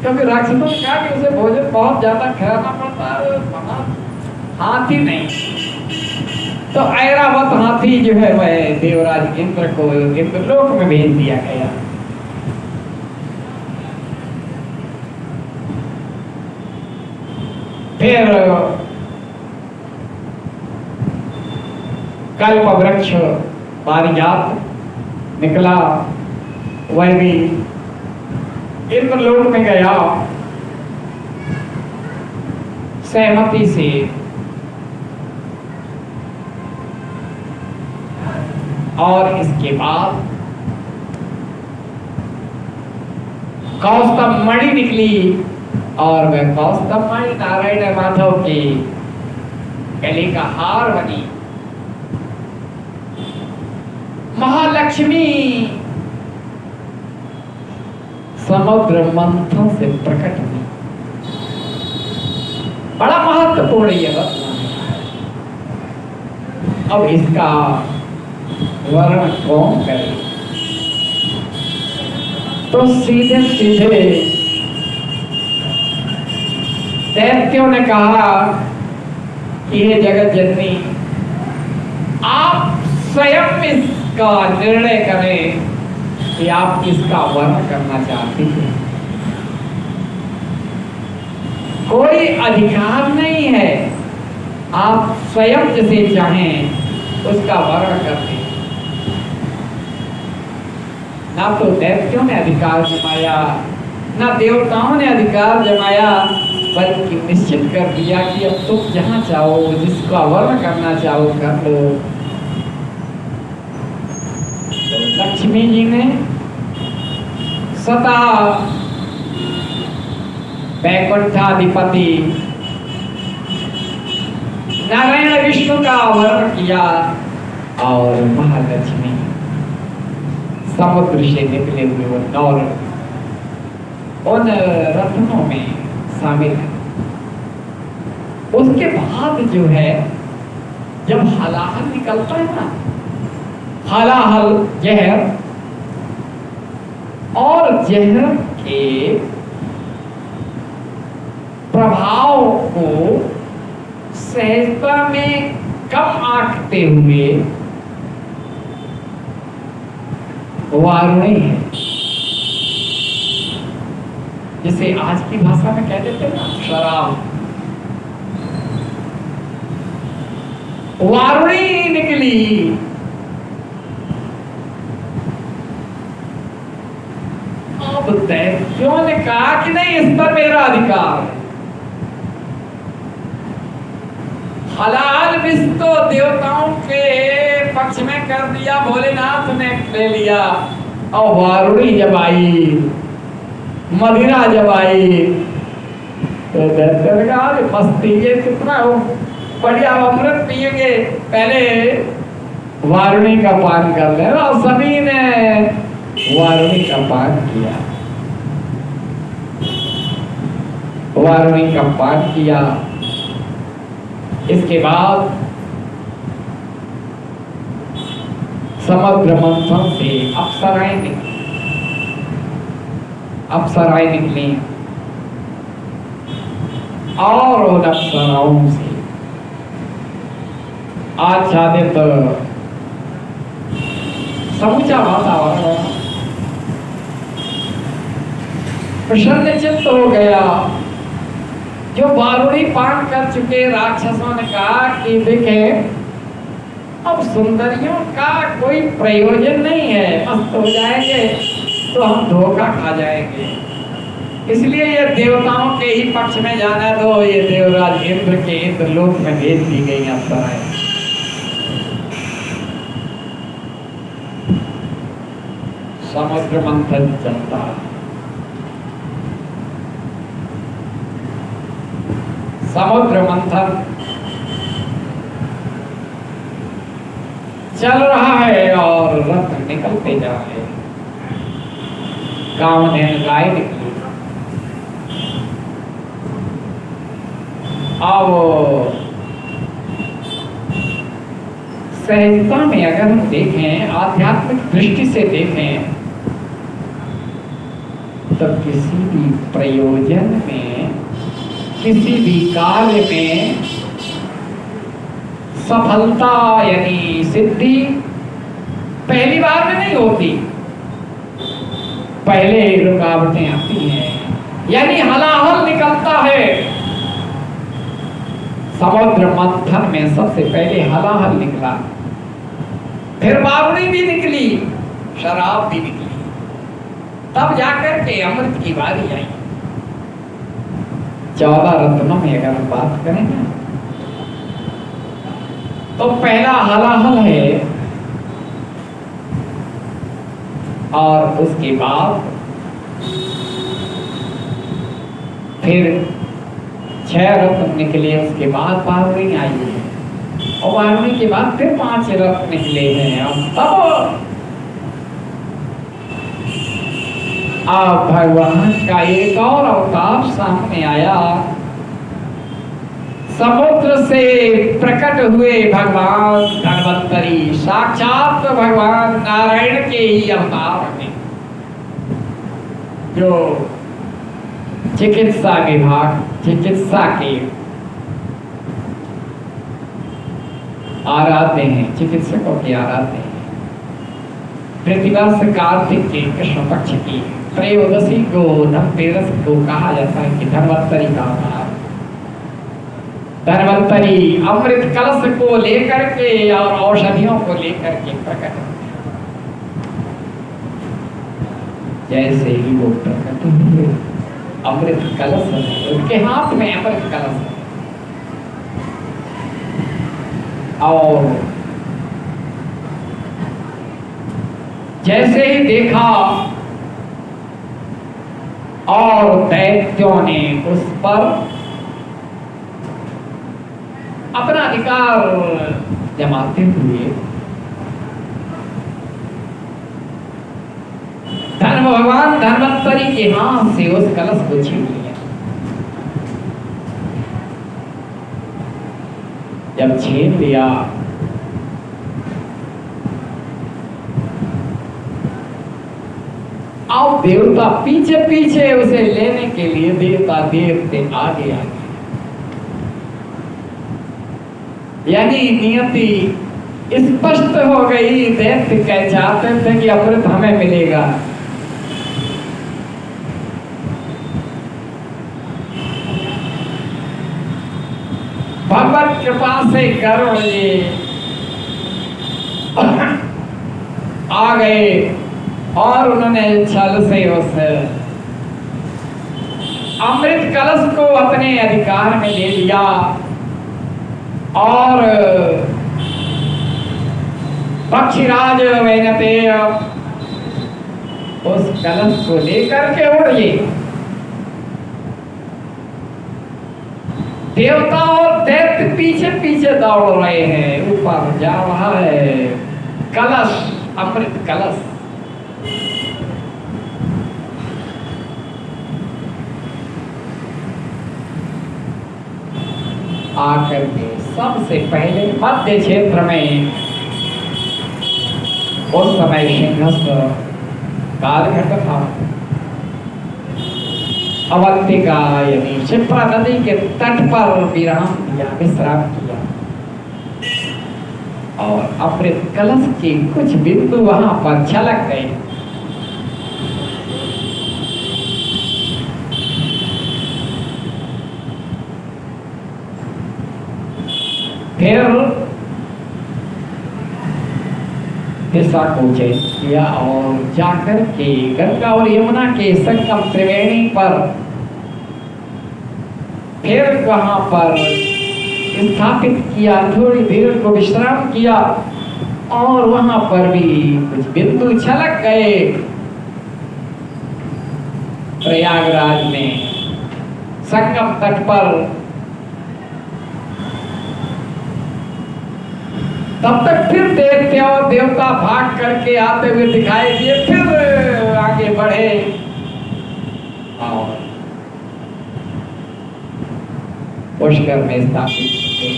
क्योंकि राक्षसों ने कहा कि उसे भोजन बहुत ज्यादा खाना पड़ता है, हाथी नहीं। तो ऐरावत हाथी जो है वह देवराज इंद्र को इंद्रलोक में भेज दिया गया। फिर कल्प वृक्ष पारिजात निकला, वह भी इंद्रलोक में गया सहमति से। और इसके बाद कौस्तभ मणि निकली, और वह कौस्तभ मणि नारायण माधव के गले का हार बनी। महालक्ष्मी समुद्र मंथन से प्रकट हुई। बड़ा महत्वपूर्ण ये रत्न है। अब इसका वर्णन कौन करे? तो सीधे सीधे दैत्यों ने कहा कि हे जगत जननी, आप स्वयं इसका निर्णय करें कि आप किसका वर्णन करना चाहते हैं। कोई अधिकार नहीं है, आप स्वयं जिसे चाहें उसका वर्णन कर दें। ना तो दैत्यों ने अधिकार जमाया, ना देवताओं ने अधिकार जमाया, बल्कि निश्चित कर दिया कि अब तुम जहां चाहो, जिसका वर्ण करना चाहो कर लो। तो लक्ष्मी जी ने सदा वैकुंठाधिपति नारायण विष्णु का वर्ण किया और महालक्ष्मी समुद्र से निकले हुए वो 9 उन रत्नों में शामिल है। उसके बाद जो है, जब हलाहल निकलता है ना, हलाहल जहर, और जहर के प्रभाव को सहजता में कम आंकते हुए वारुणी है, जिसे आज की भाषा में कह देते हैं ना शराब। वारुणी निकली। अब दैत्यों ने कहा कि नहीं, इस पर मेरा अधिकार है। हलाल विष तो देवताओं के पक्ष में कर दिया, भोलेनाथ ने ले लिया। और वारुणी जब आई, मदिरा जब आई, तो दैत्य ने कहा मस्ती, ये कितना हो बढ़िया अमृत पिएंगे, पहले वारुणी का पान कर ले। और सभी ने वारुणी का पान किया, वारुणी का पान किया। इसके बाद समुद्र मंथन से अप्सराएं निकली और उन अप्सराओं से आच्छादित समूचा वातावरण प्रसन्न चित्त हो गया। जो वारुणी पान कर चुके राक्षसों ने कहा कि देखे, अब सुंदरियों का कोई प्रयोजन नहीं है, मस्त हो जाएंगे तो हम धोखा खा जाएंगे, इसलिए ये देवताओं के ही पक्ष में जाना दो। ये देवराज इंद्र के इंद्रलोक में भेज दी गई अप्सराएं। समुद्र मंथन चलता, समुद्र मंथन चल रहा है और रथ निकलते जा रहे। कामधेनु गाय निकली। अब सहजता में अगर हम देखें, आध्यात्मिक दृष्टि से देखें, तो किसी भी प्रयोजन में, किसी भी कार्य में सफलता यानी सिद्धि पहली बार में नहीं होती, पहले रुकावटें आती हैं, यानी हलाहल निकलता है। समुद्र मंथन में सबसे पहले हलाहल निकला, फिर वारुणी भी निकली, शराब भी निकली, तब जाकर के अमृत की बारी आई। 14 रत्नों में अगर हम बात करें ना, तो पहला हलाहल है, और उसके बाद फिर 6 रत्न निकले, उसके बाद वारुणी आई है, और वारुणी के बाद फिर 5 रत्न निकले हैं। अब भगवान का एक और अवतार सामने आया। समुद्र से प्रकट हुए भगवान धन्वंतरी, साक्षात भगवान नारायण के ही अवतार हैं, जो चिकित्सा विभाग, चिकित्सा के आराध्य हैं, चिकित्सकों के आराध्य हैं। प्रतिवर्ष कार्तिक के कृष्ण पक्ष की त्रयोदशी को, धनतेरस को कहा जाता है कि धन्वंतरी का अवतार। धन्वंतरी अमृत कलश को लेकर के और औषधियों को लेकर के प्रकट। जैसे ही वो प्रकट हुए, अमृत कलश है, उनके हाथ में अमृत कलश है। और जैसे ही देखा और दैत्यों ने उस पर अपना अधिकार जमाते हुए धर्म भगवान धर्मोत्तरी के हाथ से उस कलश को छीन लिया। जब छीन लिया अब देवता पीछे पीछे उसे लेने के लिए देवता देखते आगे आगे, यानी नियति स्पष्ट हो गई। दैत्य कह चाहते थे कि अमृत हमें मिलेगा, भगवत कृपा से गरुड़ जी आ गए और उन्होंने छल से उस अमृत कलश को अपने अधिकार में ले लिया और पक्षीराज वैनतेय उस कलश को लेकर के उड़ गए। देवता और दैत्य पीछे पीछे दौड़ रहे हैं, ऊपर जा रहा है कलश, अमृत कलश। आकर के सबसे पहले मध्य क्षेत्र में उस समय सिंहस्थ कालखंड था। अवंतिका यानी क्षिप्रा नदी के तट पर विराम दिया, विश्राम किया और अमृत कलश के कुछ बिंदु वहां पर छलक गए। फिर दिशा को चेंज किया और जाकर के गंगा और यमुना के संगम त्रिवेणी पर फिर वहां पर स्थापित किया। थोड़ी देर को विश्राम किया और वहां पर भी कुछ बिंदु छलक गए। प्रयागराज में संगम तट पर तब तक फिर दैत्य और देवता भाग करके आते हुए दिखाई दिए, फिर आगे बढ़े और पुष्कर में स्थापित हुए।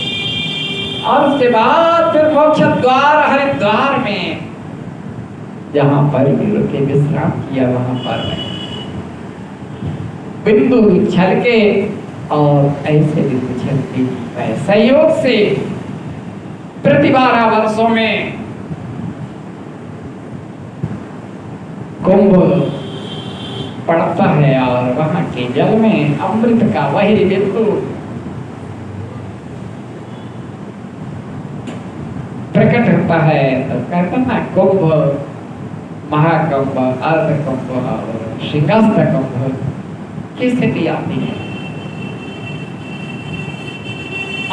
और उसके बाद फिर मोक्ष द्वार हरिद्वार में जहां पर रुके विश्राम किया, वहां पर बिंदु छलके और ऐसे बिंदु छलके सहयोग से प्रति 12 वर्षों में कुंभ पड़ता है और वहां के जल में अमृत का वही बिंदु प्रकट होता है। तो कहते ना कुंभ, महाकुंभ, अर्ध कुंभ और सिंहस्थ कुंभ की स्थिति आती है।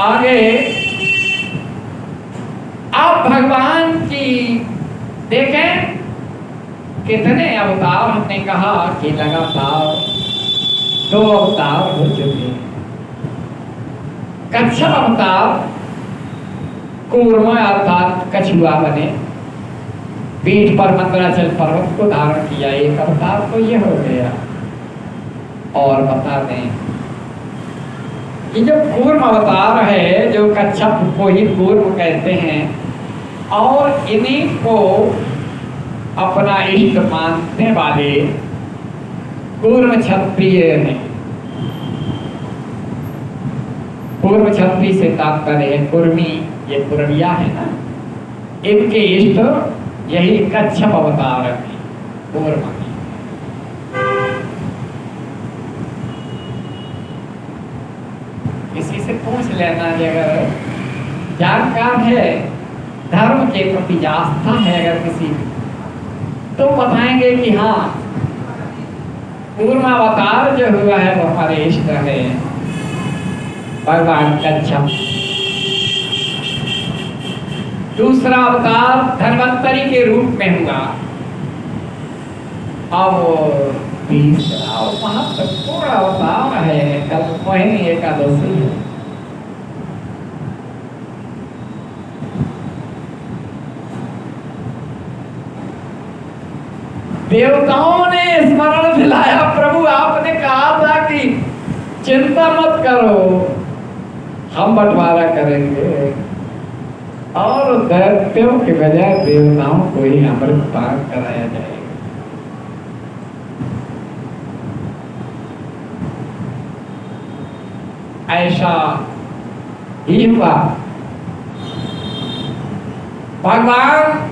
आगे आप भगवान की देखें कितने अवतार, हमने कहा कि लगातार 2 अवतार हो चुके हैं। कच्छप अवतार कूर्म अर्थात कछुआ बने, पीठ पर मंदराचल पर्वत को धारण किया, एक अवतार तो ये हो गया। और बता दें कि जो कूर्म अवतार है, जो कच्छप को ही कूर्म कहते हैं और इन्हीं को अपना इष्ट मानने वाले कूर्म क्षत्रिय हैं। कूर्म क्षत्रिय से तात्पर्य है कुर्मी, ये कुर्मिया है ना, इनके इष्ट यही कच्छप अवतार है कूर्म। किसी से पूछ लेना कि अगर जानकार है, धर्म के प्रति आस्था है अगर किसी, तो बताएंगे कि हाँ कूर्मावतार जो हुआ है वो हमारे इष्ट है भगवान कच्छप। दूसरा अवतार धन्वंतरी के रूप में हुआ। अब तीसरा महत्वपूर्ण अवतार है कल मोहिनी एकादशी है। देवताओं ने स्मरण दिलाया, प्रभु आपने कहा था कि चिंता मत करो, हम बंटवारा करेंगे, और दैत्यों के बजाय देवताओं को ही अमृत पान कराया जाएगा। ऐसा ही हुआ। भगवान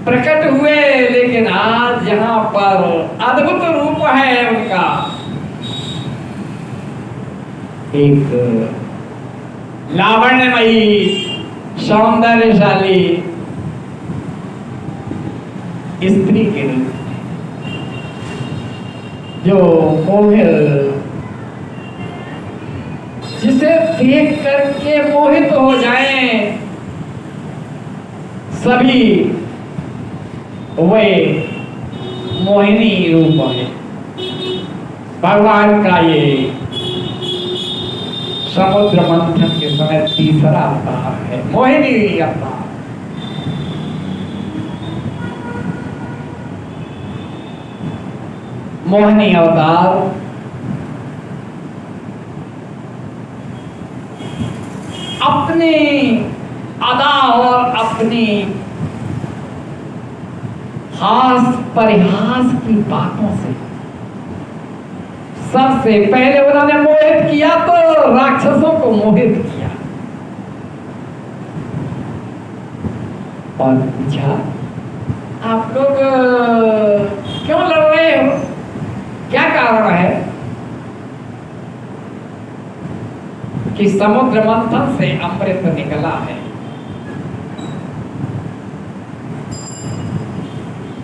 प्रकट हुए, लेकिन आज यहाँ पर अद्भुत रूप है उनका। एक लावण्यमयी सौंदर्यशाली स्त्री के रूप जो मोहित, जिसे देख करके मोहित हो जाएं सभी, वे मोहिनी रूप है। भगवान का ये समुद्र मंथन के समय तीसरा अवतार है, मोहिनी अवतार। मोहिनी अवतार अपनी अदा और अपनी हास परिहास की बातों से सबसे पहले उन्होंने मोहित किया, तो राक्षसों को मोहित किया और पूछा, आप लोग क्यों लड़ रहे हो, क्या कारण है? कि समुद्र मंथन से अमृत निकला है,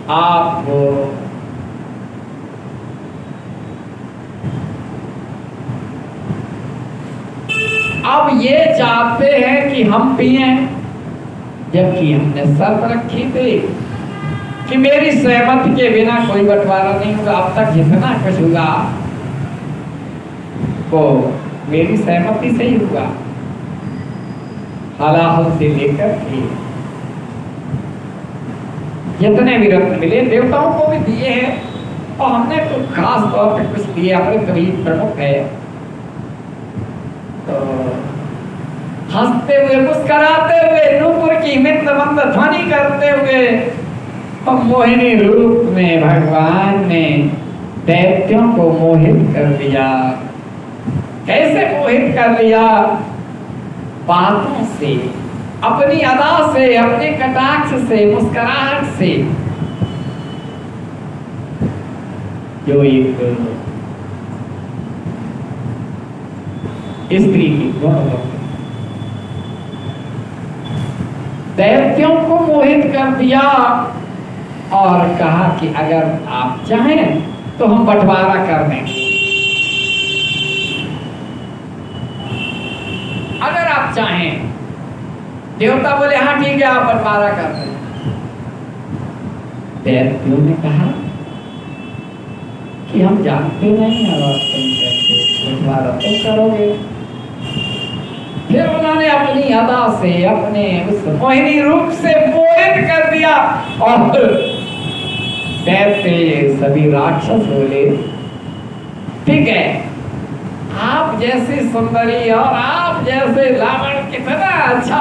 आप अब ये चाहते हैं कि हम पिए, जबकि हमने शर्त रखी थी कि मेरी सहमति के बिना कोई बंटवारा नहीं होगा। अब तक जितना कुछ हुआ वो मेरी सहमति से ही हुआ, हलाहल से लेकर के जितने भी रत्न मिले देवताओं को भी दिए हैं, और हमने तो खास तौर पे कुछ दिए, अमृत भी प्रमुख है। तो हंसते हुए, मुस्कुराते हुए, नूपुर की मित्र मंद ध्वनि करते हुए, और मोहिनी रूप में भगवान ने दैत्यों को मोहित कर दिया। कैसे मोहित कर लिया? बातों से, अपनी अदा से, अपने कटाक्ष से, मुस्कुराहट से। जो एक स्त्री की गुण दैत्यों को मोहित कर दिया और कहा कि अगर आप चाहें तो हम बंटवारा कर देंगे, अगर आप चाहें। देवता बोले हाँ ठीक है, आप बंटवारा कर दें। दैत्यों ने कहा कि हम जानते नहीं, और तुम कैसे बंटवारा तुम करोगे। फिर उन्होंने अपनी अदा से, अपने उस मोहिनी रूप से मोहित कर दिया, और दैत्य सभी राक्षस बोले ठीक है, आप जैसी सुंदरी और आप जैसे लावण कितना अच्छा,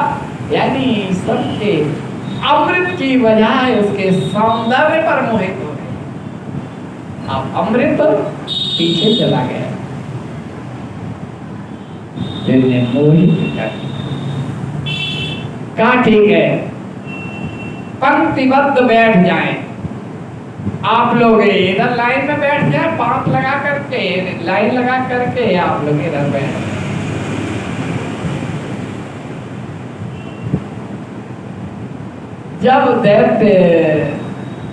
यानी सबके अमृत की बजाय उसके सौंदर्य पर मोहित हो गए। अब अमृत पीछे चला गया, जिन्हें मोहित कर कहा ठीक है, पंक्तिबद्ध बैठ जाएं, आप लोग इधर लाइन में बैठ जाए, पांव लगा करके, लाइन लगा करके आप लोग इधर बैठ। जब दैत्य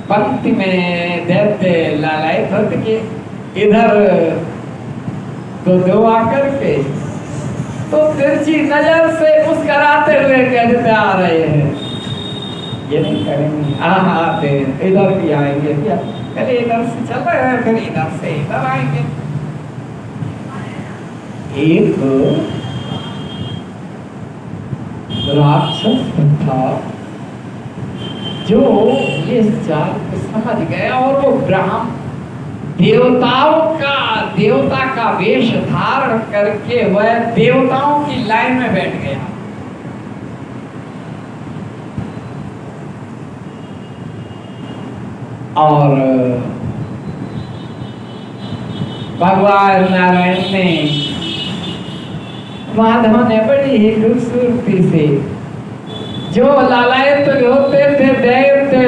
पंक्ति में दैत्य लालायित होते कि इधर तो दो आकर के तो तिरछी नजर से मुस्कराते हुए कहते आ रहे हैं, ये नहीं करेंगे, आते इधर भी आएंगे क्या, पहले इधर से चल रहे हैं फिर इधर से इधर आएंगे। एक राक्षस था जो ये चाल को समझ गया और वो ब्राह्मण देवता का वेश धारण करके वह देवताओं की लाइन में बैठ गया। और भगवान नारायण ने माधव ने बड़ी ही खूबसूरती से जो लालायित होते थे दैत्य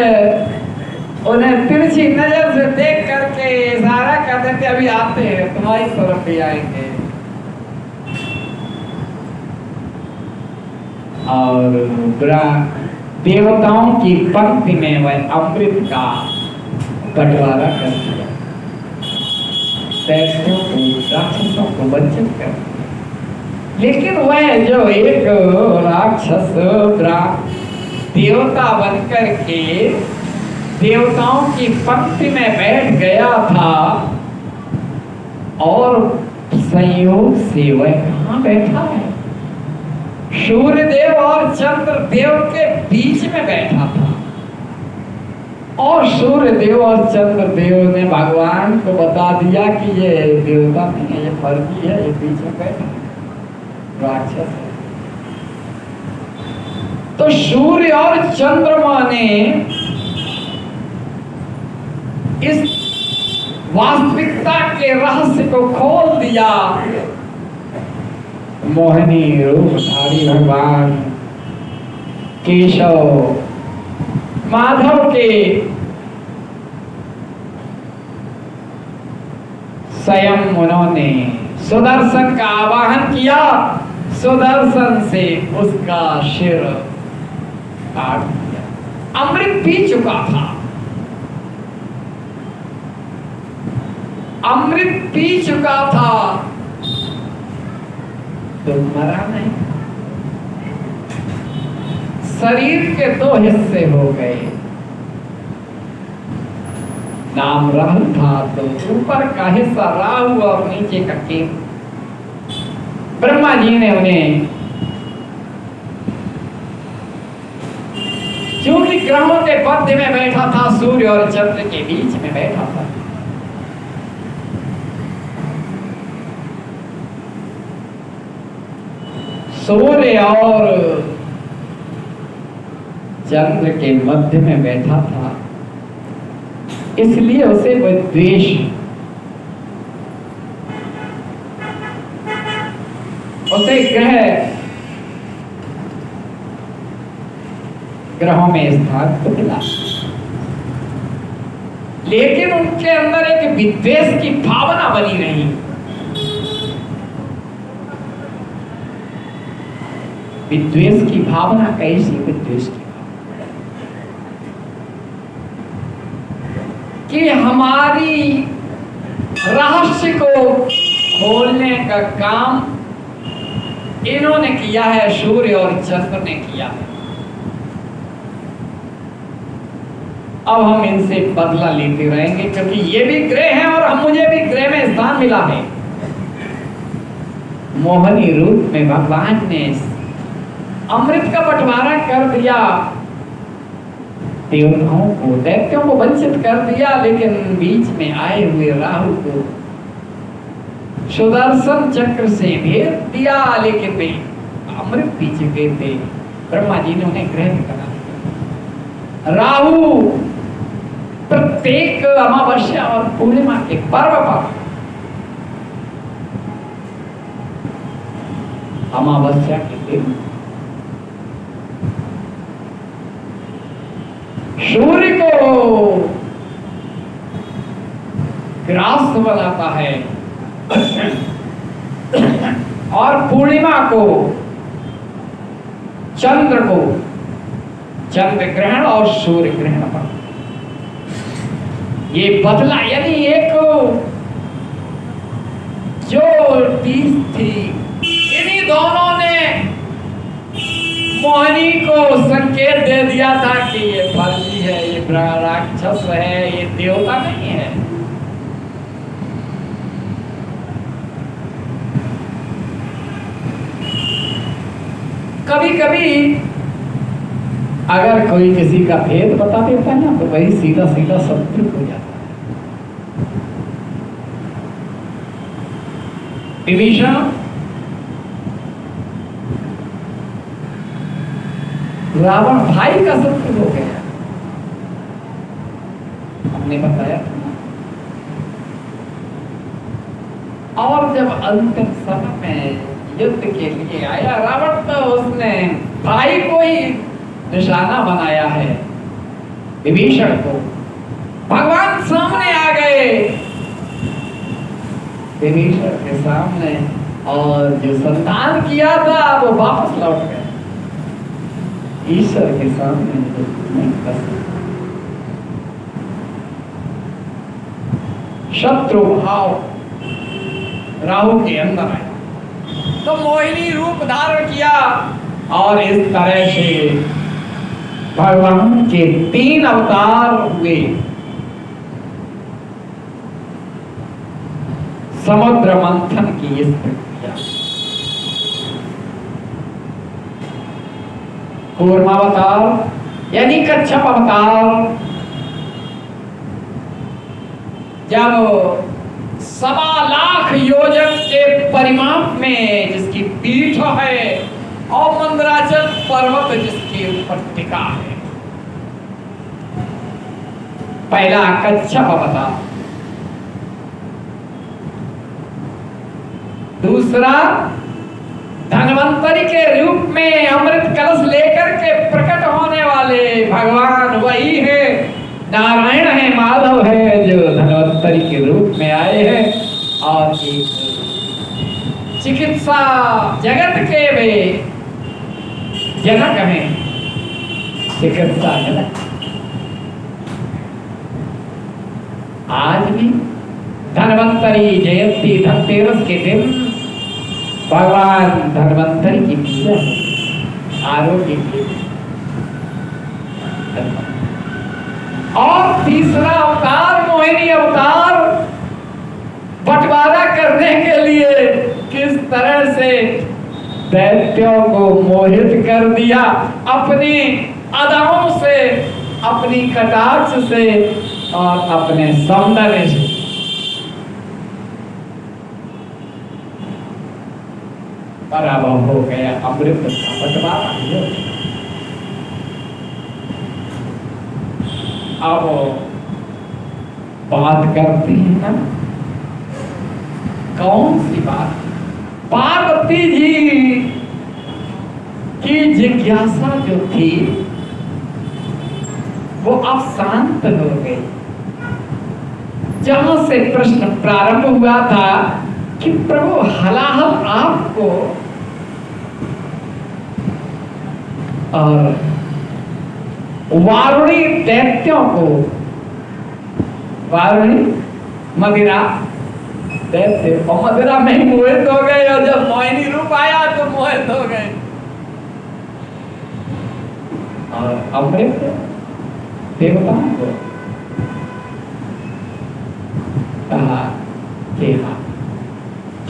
उन्हें तिरछी नजर से देख करके इशारा करते थे अभी आते हैं तुम्हारी तरफ भी आएंगे। और देवताओं की पंक्ति में वह अमृत का बंटवारा कर दिया, दैत्यों को राक्षसों को वंचित कर दिया। लेकिन वह जो एक राक्षस देवता बनकर के देवताओं की पंक्ति में बैठ गया था और संयोग से वह कहाँ बैठा है, सूर्य देव और चंद्र देव के बीच में बैठा था। और सूर्य देव और चंद्र देव ने भगवान को बता दिया कि ये देवता नहीं है, ये फर्जी है, ये बीच में बैठा है, राक्षस है। तो सूर्य और चंद्रमा ने इस वास्तविकता के रहस्य को खोल दिया। मोहिनी रूपधारी भगवान केशव माधव के स्वयं उन्होंने सुदर्शन का आवाहन किया, सुदर्शन से उसका सिर काट दिया। अमृत पी चुका था, अमृत पी चुका था तो मरा नहीं। शरीर के दो हिस्से हो गए, नाम राहु था तो ऊपर का हिस्सा राहु और नीचे का केतु। ब्रह्मा जी ने उन्हें जो कि ग्रहों के मध्य में बैठा था, सूर्य और चंद्र के बीच में बैठा था, सूर्य और चंद्र के मध्य में बैठा था, इसलिए उसे वह द्वेष, उसे ग्रहों में स्थान तो मिला, लेकिन उनके अंदर एक विद्वेष की भावना बनी रही। विद्वेष की भावना कैसी? विद्वेष की कि हमारी रहस्य को खोलने का काम इन्होंने किया है, सूर्य और चंद्र ने किया है। अब हम इनसे बदला लेते रहेंगे क्योंकि ये भी ग्रह हैं और मुझे भी ग्रह में स्थान मिला है। मोहिनी रूप में भगवान ने अमृत का बंटवारा कर दिया, देवताओं को, दैत्यों को वंचित कर दिया, लेकिन बीच में आए हुए राहु को सुदर्शन चक्र से भेद दिया, लेकिन वे अमृत पी चुके थे। ब्रह्मा जी ने उन्हें ग्रह करा दिया। राहु प्रत्येक अमावस्या और पूर्णिमा के पर्व पर, अमावस्या के दिन सूर्य को ग्रास बनाता है और पूर्णिमा को चंद्र ग्रहण और सूर्य ग्रहण पर। ये बदला, यानी एक जो चीज थी, इन्हीं दोनों ने मोहिनी को संकेत दे दिया था कि ये फर्जी है, ये राक्षस है, ये देवता नहीं है। कभी कभी अगर कोई किसी का भेद बता देता है ना, तो वही सीधा सीधा शत्रु हो जाता है। विभीषण रावण भाई का शत्रु हो गया, हमने बताया। और जब अंतिम समय में युद्ध के लिए आया रावण, तो उसने भाई को ही निशाना बनाया है, विभीषण को। भगवान सामने आ गए विभीषण के सामने, और जो संतान किया था वो वापस लौट गए ईश्वर के सामने। नहीं कर सकते। शत्रु भाव राहु के अंदर आया, तो मोहिनी रूप धारण किया, और इस तरह से भगवान के 3 अवतार हुए। समुद्र मंथन की इस प्रक्रिया, कूर्मावतार यानी कच्छप अवतार, जब 1.25 लाख योजन के परिमाप में जिसकी पीठ है, और मंदराचल पर्वत जिसके ऊपर टिका है। पहला कच्छप अवतार, दूसरा धन्वंतरी के रूप में अमृत कलश लेकर के प्रकट होने वाले भगवान वही है, नारायण है, माधव है, जो धन्वंतरी के रूप में आए हैं। और एक चिकित्सा जगत के वे जनक हैं, चिकित्सा जनक। आज भी धन्वंतरी जयंती, धनतेरस के दिन भगवान धन्वंतरी की पूजा आरोग्य के। और तीसरा अवतार मोहिनी अवतार, बंटवारा करने के लिए किस तरह से दैत्यों को मोहित कर दिया अपनी अदाओं से, अपनी कटाक्ष से, और अपने सौंदर्य से। पराभव हो गया, अमृत का बंटवारा हो गया। अब बात करते हैं ना, कौन सी बात? पार्वती जी की जिज्ञासा जो थी वो अब शांत हो गई। जहां से प्रश्न प्रारंभ हुआ था कि प्रभु हलाहल आपको और वारुणी दैत्यों को, वारुणी मदिरा दैत्य और मदिरा में मोहित हो गए, और जब मोहिनी रूप आया तो मोहित हो गए। और अमृत देवताओं को कहा कि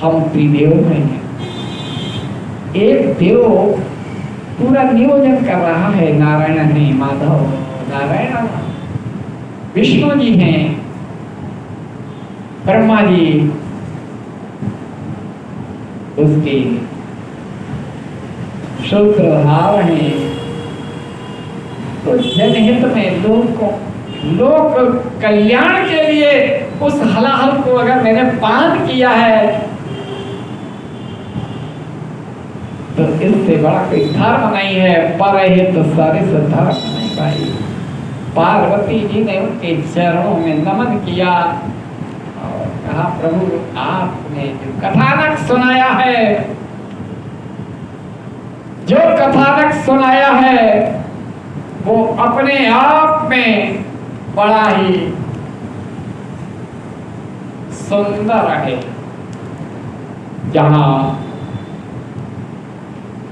हम त्रिदेव में हैं। एक देव पूरा नियोजन कर रहा है, नारायण है, माधव नारायण, विष्णु जी हैं, ब्रह्मा जी उसके सूत्रधार हैं। तो जनहित में लोक कल्याण के लिए उस हलाहल को अगर मैंने पान किया है, तो इससे बड़ा कोई धर्म नहीं है। पर है तो सारे धर्म नहीं पाई। पार्वती जी ने उनके चरणों में नमन किया और कहा, प्रभु आपने जो कथानक सुनाया है, जो कथानक सुनाया है, वो अपने आप में बड़ा ही सुंदर है, जहां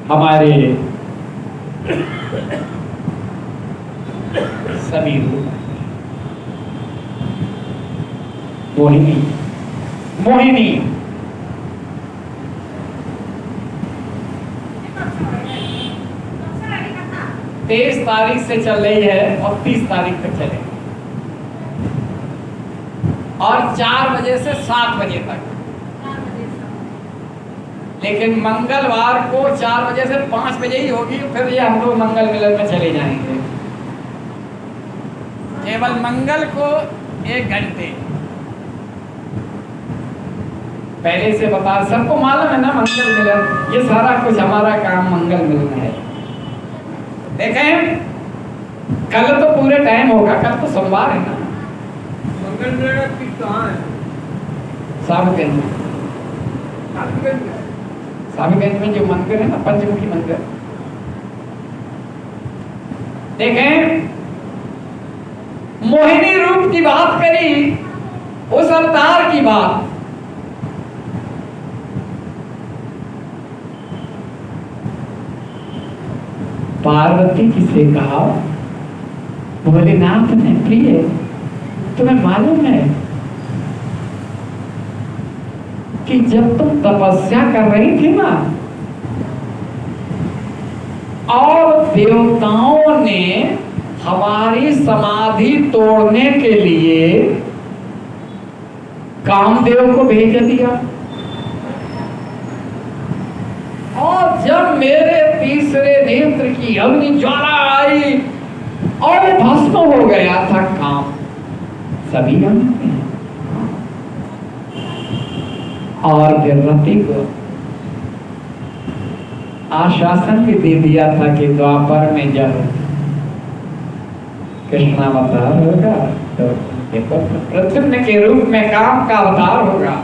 हमारे सभी रूप मोहिनी मोहिनी 23 तारीख से चल रही है और 30 तारीख तक चलेगी, और 4 बजे से 7 बजे तक। लेकिन मंगलवार को 4 बजे से 5 बजे ही होगी, फिर ये हम लोग मंगल मिलन में चले जाएंगे। केवल मंगल को 1 घंटे पहले से बता, सबको मालूम है ना मंगल मिलन, ये सारा कुछ हमारा काम मंगल मिलन है। देखें, कल तो पूरे टाइम होगा, कल तो सोमवार है ना। मंगल मिलन की कहाँ है? साहिबगंज में जो मंदिर है ना, पंचमुखी मंदिर। देखें, मोहिनी रूप की बात करी, उस अवतार की बात। पार्वती किसे कहा? भोलेनाथ ने, प्रिय तुम्हें मालूम है कि जब तुम तपस्या कर रही थी ना, और देवताओं ने हमारी समाधि तोड़ने के लिए कामदेव को भेज दिया, और जब मेरे तीसरे नेत्र की अग्नि ज्वाला आई और भस्म हो गया था काम, सभी जानते हैं। और फिर रति को आश्वासन भी दे दिया था कि द्वापर में जब कृष्णावतार होगा तो देखो प्रद्युम्न के रूप में काम का अवतार होगा,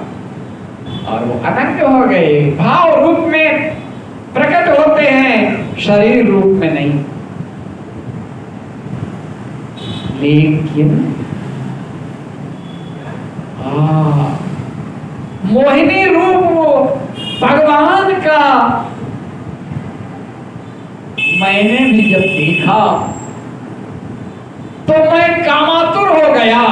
और वो अनंत हो गए, भाव रूप में प्रकट होते हैं, शरीर रूप में नहीं। लेकिन मोहिनी रूप वो भगवान का मैंने भी जब देखा तो मैं कामातुर हो गया।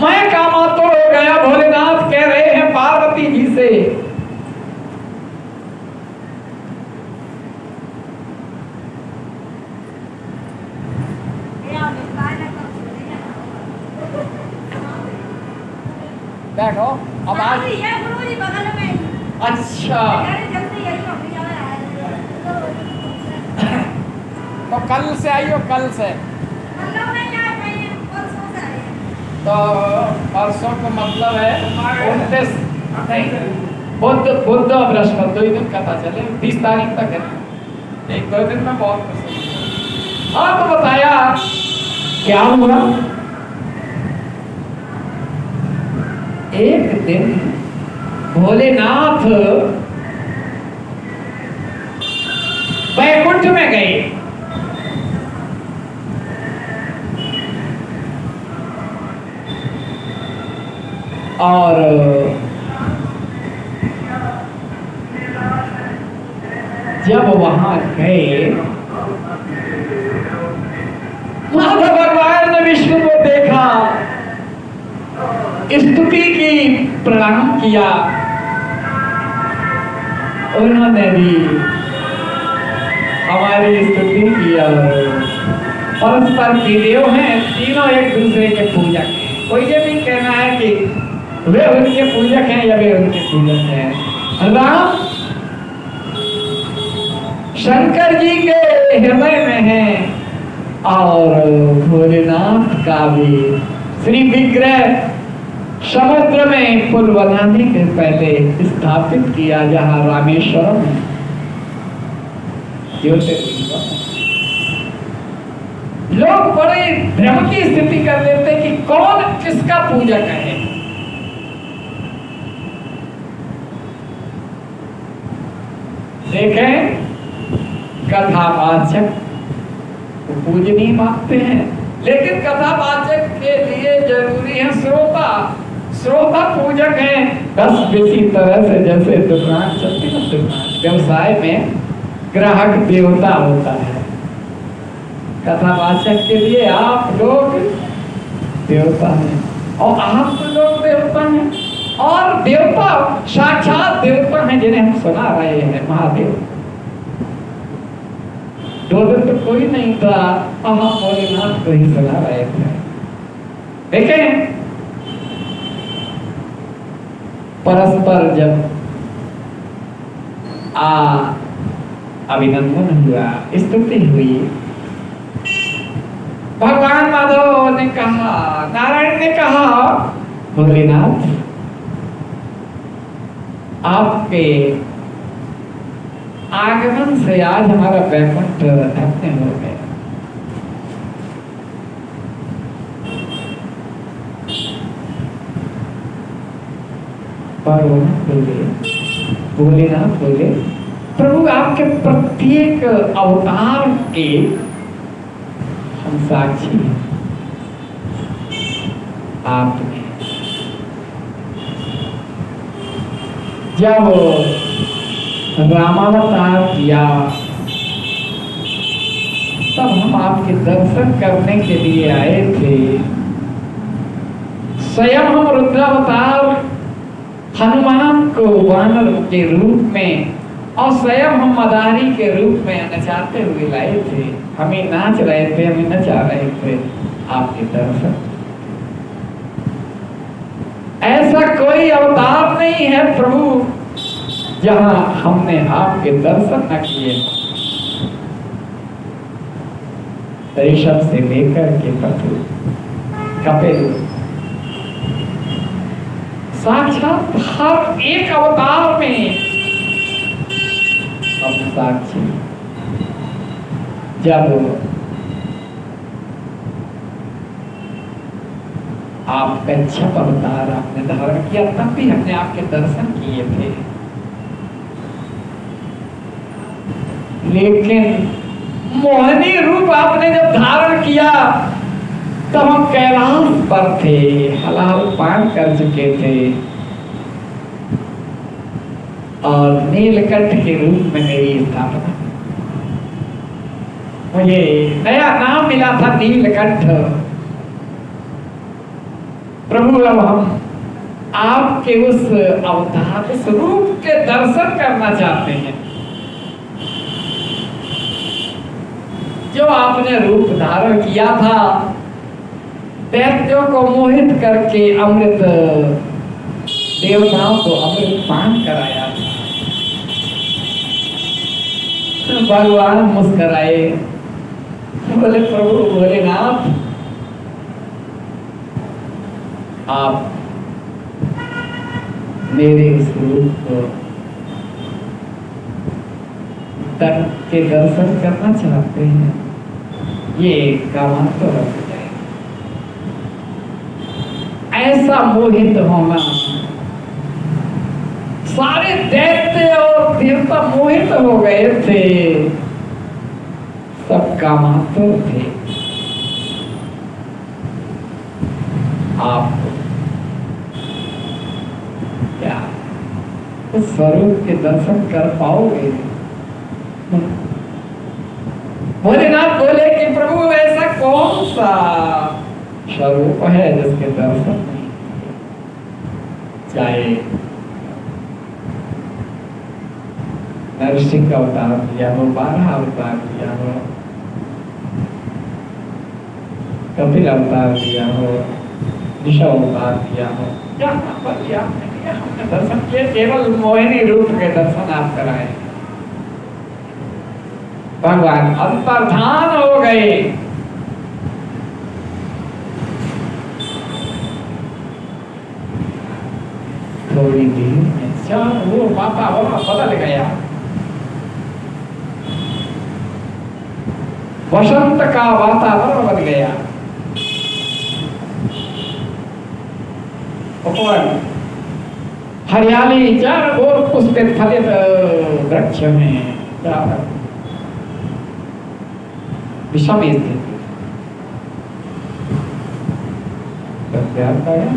मैं कामातुर हो गया। भोलेनाथ कह रहे हैं पार्वती जी से, बैठो अब आज गुरुजी बगल में। अच्छा, तो कल से आइयो, कल से तो परसों को मतलब है 29 बुध और बृहस्पति 2 दिन पता चले, 30 तारीख तक है, 1-2 दिन में बहुत कुछ। हाँ, तो बताया क्या हुआ। एक दिन भोलेनाथ वैकुंठ में गए, और जब वहां गए, माधव भगवान ने विष्णु को देखा, स्तुति की, प्रणाम किया। उन्होंने भी हमारी स्तुति किया। परस्पर देव हैं, तीनों एक दूसरे के पूजक हैं। कोई ये भी कहना है कि वे उनके पूजक हैं या वे उनके पूजक हैं। राम शंकर जी के हृदय में है, और भोलेनाथ का भी श्री विग्रह समुद्र में पुल बनाने के पहले स्थापित किया, जहां रामेश्वरम है। लोग बड़े भ्रम की स्थिति कर लेते कि कौन किसका पूजक है। देखें, कथावाचक पूजनीय मानते हैं, लेकिन कथावाचक के लिए जरूरी है श्रोता। श्रोता पूजक है। बस इसी तरह से जैसे दुकान चलती है, दुकान व्यवसाय में ग्राहक देवता होता है, कथावाचक के लिए आप लोग देवता हैं और आप लोग देवता हैं, और देवता साक्षात देवता हैं जिन्हें हम सुना रहे हैं, महादेव। दो दिन तो कोई नहीं था, हम भोलेनाथ को ही सुना रहे थे। देखें परस्पर जब अभिनंदन हुआ, स्तुति हुई, भगवान माधव ने कहा, नारायण ने कहा, भोलेनाथ आपके आगमन से आज हमारा वैकुंठ धन्य हो गया। भोलेनाथ बोले, प्रभु आपके प्रत्येक अवतार के हम साक्षी हैं। आपने जब रामावतार किया तब हम आपके दर्शन करने के लिए आए थे। स्वयं हम रुद्रावतार हनुमान को वानर के रूप में और स्वयं हम मदारी के रूप में नचाते हुए लाए थे। हमें नाच रहे थे, हमें नचा रहे थे आपके दर्शन। ऐसा कोई अवतार नहीं है प्रभु जहां हमने आपके दर्शन न किए। ऋषभ से लेकर के कपिल, साक्षात हर एक अवतार में हम साक्षी। जब आप कच्छप अवतार आपने धारण किया तब भी हमने आपके दर्शन किए थे, लेकिन मोहनी रूप आपने जब धारण किया तब हम कैलाश पर थे, हलाल पान कर चुके थे और नीलकंठ के रूप में मेरी स्थापना। मुझे नया नाम मिला था नीलकंठ। प्रभु अब हम आपके उस अवतार, उस रूप के दर्शन करना चाहते हैं जो आपने रूप धारण किया था, दैत्यों को मोहित करके अमृत, देवताओं को अमृत पान कराया था। भगवान मुस्कुराए, बोले प्रभु भोलेनाथ आप मेरे इस रूप को तन के दर्शन करना चाहते हैं, ये काम तो रख जाए। ऐसा मोहित होना, सारे दैत्य और देवता मोहित हो गए थे, सब कामातुर थे। आप क्या उस स्वरूप के दर्शन कर पाओगे? भोलेनाथ बोले कि प्रभु ऐसा कौन सा स्वरूप है जिसके दर्शन नहीं, चाहे नरसिंह का अवतार लिया हो, 12 अवतार लिया हो, कपिल अवतार लिया हो, ऋषभ अवतार लिया हो, क्या लिया हमने दर्शन किए, केवल मोहिनी रूप के दर्शन आप कराए। भगवान अंतर्धान हो गए। थोड़ी देर में वो वातावरण बदल गया, वसंत का वातावरण बन गया। हरियाली चारों ओर, पुष्पित फलित वृक्ष में विषम स्थिति। सत्यार्थ आया।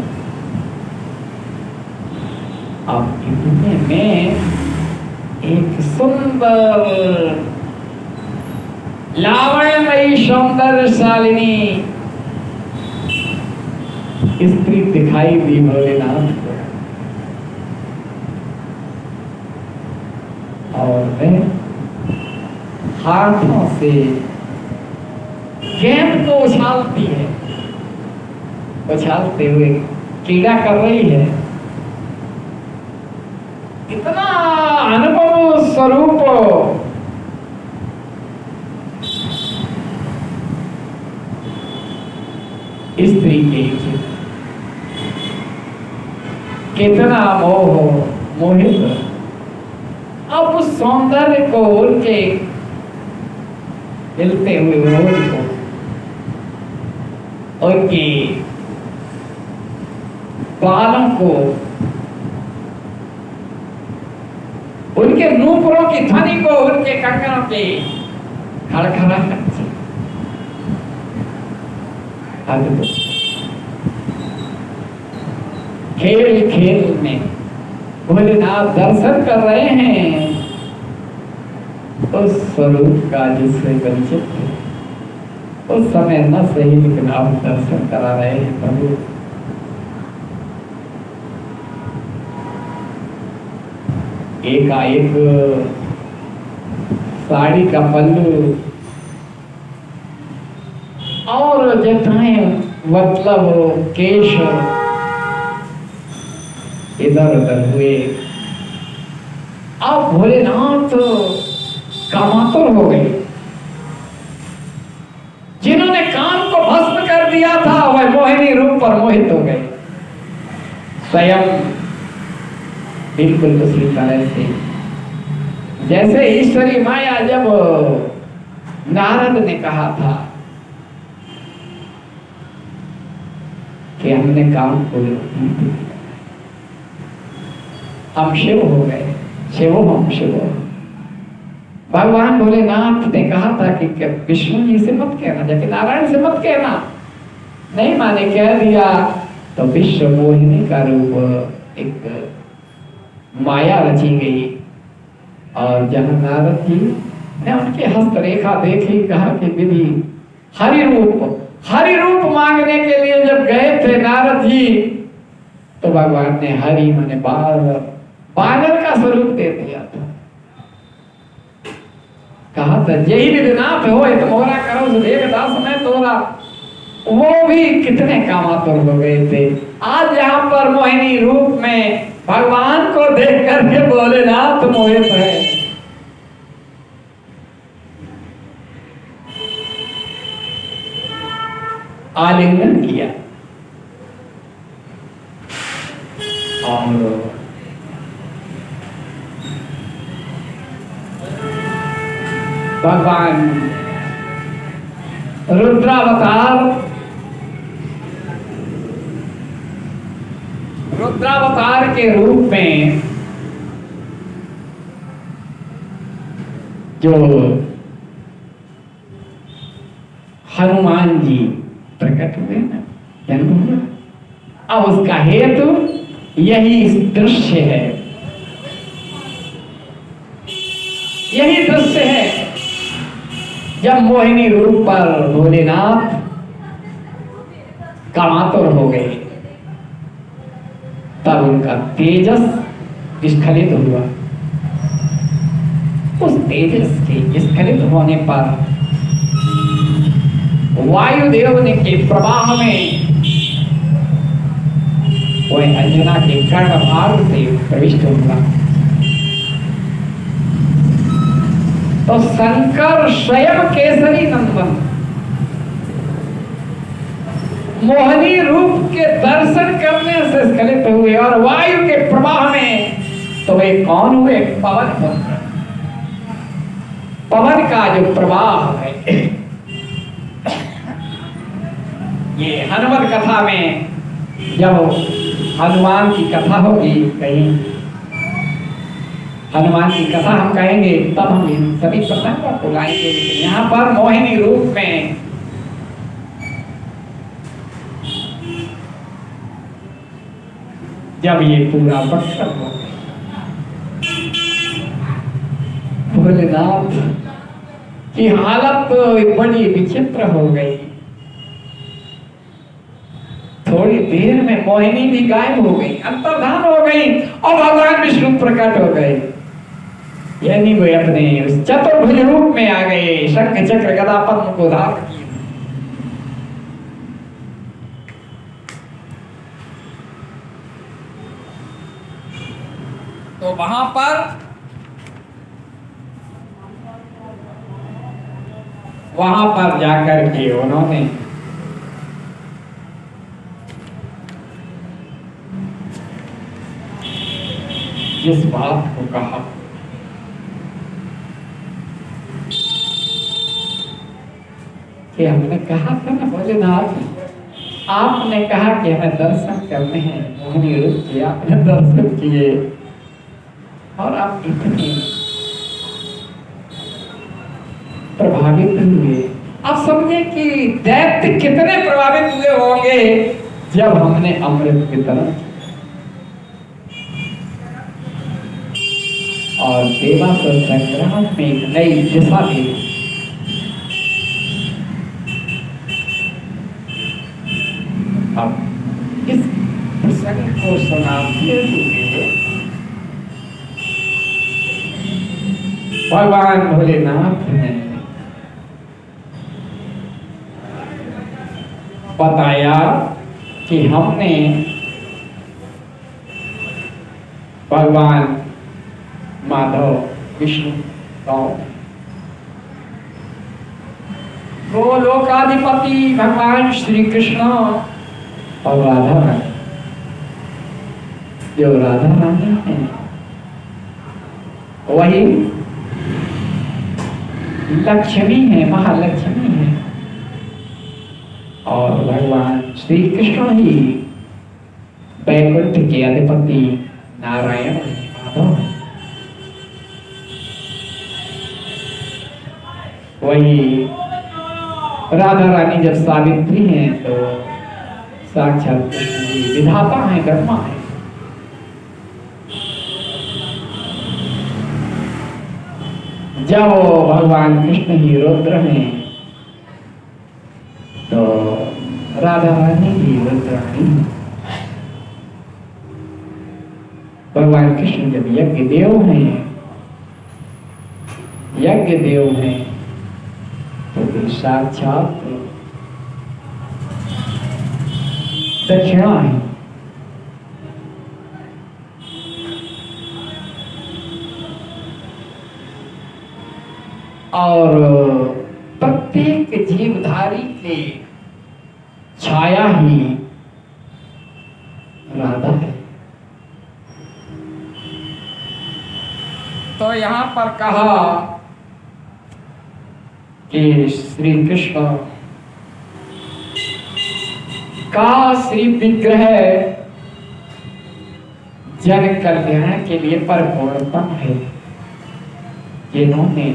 अब इतने में एक सुंदर लावण्यमयी सौंदर्यशालिनी स्त्री दिखाई दी भोलेनाथ को, और वह हाथों से गेंद को उछालती है, उछालते हुए कीड़ा कर रही है। इतना अनुभव स्वरूप स्त्री के कितना मोहित, अब उस सौंदर्य को, उनके हिलते हुए रोज को, उनके बालों को, उनके नूपुरों की ध्वनि को, उनके कंगनों के खड़खड़ाहट से खेल खेल में भोलेनाथ दर्शन कर रहे हैं उस स्वरूप का जिससे वंचित थे। उस समय न सही, लेकिन आप दर्शन करा रहे हैं प्रभु। एकाएक साड़ी का पल्लू और जितने मतलब केश इधर उधर हुए। अब भोलेनाथ कामातुर हो गए। जिन्होंने काम को भस्म कर दिया था वह मोहिनी रूप पर मोहित हो गए। स्वयं बिल्कुल उसी तरह से जैसे ईश्वरी माया जब नारद ने कहा था कि हमने काम को हम शिव हो गए, शिवो हम शिव। भगवान भोलेनाथ ने कहा था कि विष्णु जी से मत कहना, जबकि नारायण से मत कहना। नहीं माने, कह दिया तो विश्व मोहिनी का रूप एक माया रची गई। और जहाँ नारद जी ने उनकी हस्तरेखा देखी, कहा कि विधि हरि रूप मांगने के लिए जब गए थे नारद जी, तो भगवान ने हरि माने बानर का स्वरूप दे दिया था। कहा था यही विधिनाथ हो तो मोरा करो देवदास में तोरा। वो भी कितने कामातुर हो गए थे। आज यहाँ पर मोहिनी रूप में भगवान को देख करके भोलेनाथ मोहित है। आलिंगन किया और भगवान रुद्रावतार के रूप में जो हनुमान जी प्रकट हुए ना, जन्म हुआ। अब उसका हेतु यही दृश्य है, यही दृश्य है जब मोहिनी रूप पर भोलेनाथ कामातुर हो गए, तब उनका तेजस स्खलित हुआ। उस तेजस के स्खलित होने पर वायुदेव ने के प्रवाह में वह अंजना के कर्णभाग से प्रविष्ट हुआ। तो शंकर स्वयं केसरी नंदन मोहनी रूप के दर्शन करने से स्खलित हुए और वायु के प्रवाह में तो वे कौन हुए? पवन पुत्र। पवन का जो प्रवाह है, ये हनुमान कथा में जब हनुमान की कथा होगी, कहीं हनुमान की कथा हम कहेंगे तब हम इन सभी प्रसंगों को लाएंगे। लेकिन यहाँ पर मोहिनी रूप में जब ये पूरा बक्सर हो गया, भोलेनाथ की हालत तो बड़ी विचित्र हो गई। थोड़ी देर में मोहिनी भी गायब हो गई, अंतर्धान हो गई और भगवान विष्णु प्रकट हो गए। यानी वे अपने उस चतुर्भुज रूप में आ गए, शंख चक्र गदा पद्म को धारण किए। तो वहां पर जाकर के उन्होंने इस बात को कहा कि हमने कहा था ना भोलेनाथ, आपने कहा कि हमें दर्शन करने हैं, मोहिनी रूप किया, आपने दर्शन किए और आप इतने प्रभावित हुए। आप समझे कि दैत्य कितने प्रभावित हुए होंगे जब हमने अमृत वितरण और देवासुर संग्राम में एक नई दिशा दी। अब इस प्रसंग को सुनाते हुए भगवान भोलेनाथ ने बताया कि हमने भगवान माधव विष्णु गोलोकाधिपति भगवान श्री कृष्ण और राधा रानी, जो राधा रानी है वही लक्ष्मी है, महालक्ष्मी है, और भगवान श्री कृष्ण ही वैकुंठ के अधिपति नारायण माधव है। वही राधा रानी जब सावित्री हैं तो साक्षात कृष्ण जी विधाता हैं, कर्मा है। जब भगवान कृष्ण ही रुद्र हैं तो राधा रानी ही रुद्राणी। भगवान कृष्ण जब यज्ञ देव हैं तो फिर साक्षात दक्षिणा है। और प्रत्येक जीवधारी के छाया ही राधा है। तो यहां पर कहा कि श्री कृष्ण का श्री विग्रह जन कल्याण के लिए परिपूर्णतम है, जिन्होंने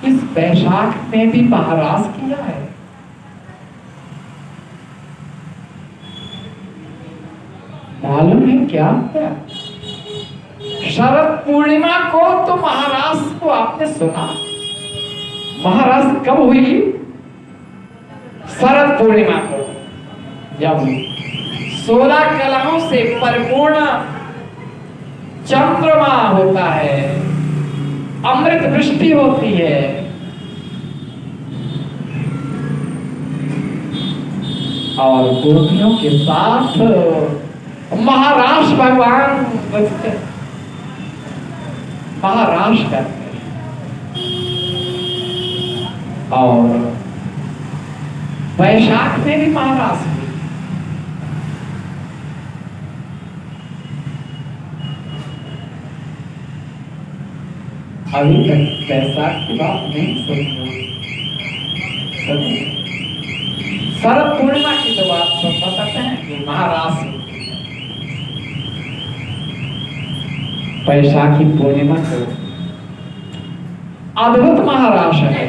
इस वैशाख में भी महाराज किया है। मालूम है क्या है? शरद पूर्णिमा को तो महाराज को आपने सुना। महाराज कब हुई? शरद पूर्णिमा को, जब 16 कलाओं से परिपूर्ण चंद्रमा होता है, अमृत वृष्टि होती है, और गोपियों के साथ महाराष्ट्र भगवान महाराष्ट्र करते हैं। और वैशाख में भी महाराष्ट्र, अभी तक वैशाख की बात नहीं सुनी। शरद पूर्णिमा की तो बात सुन सकते हैं कि महाराष्ट्र वैशाखी पूर्णिमा को अद्भुत महाराष्ट्र है।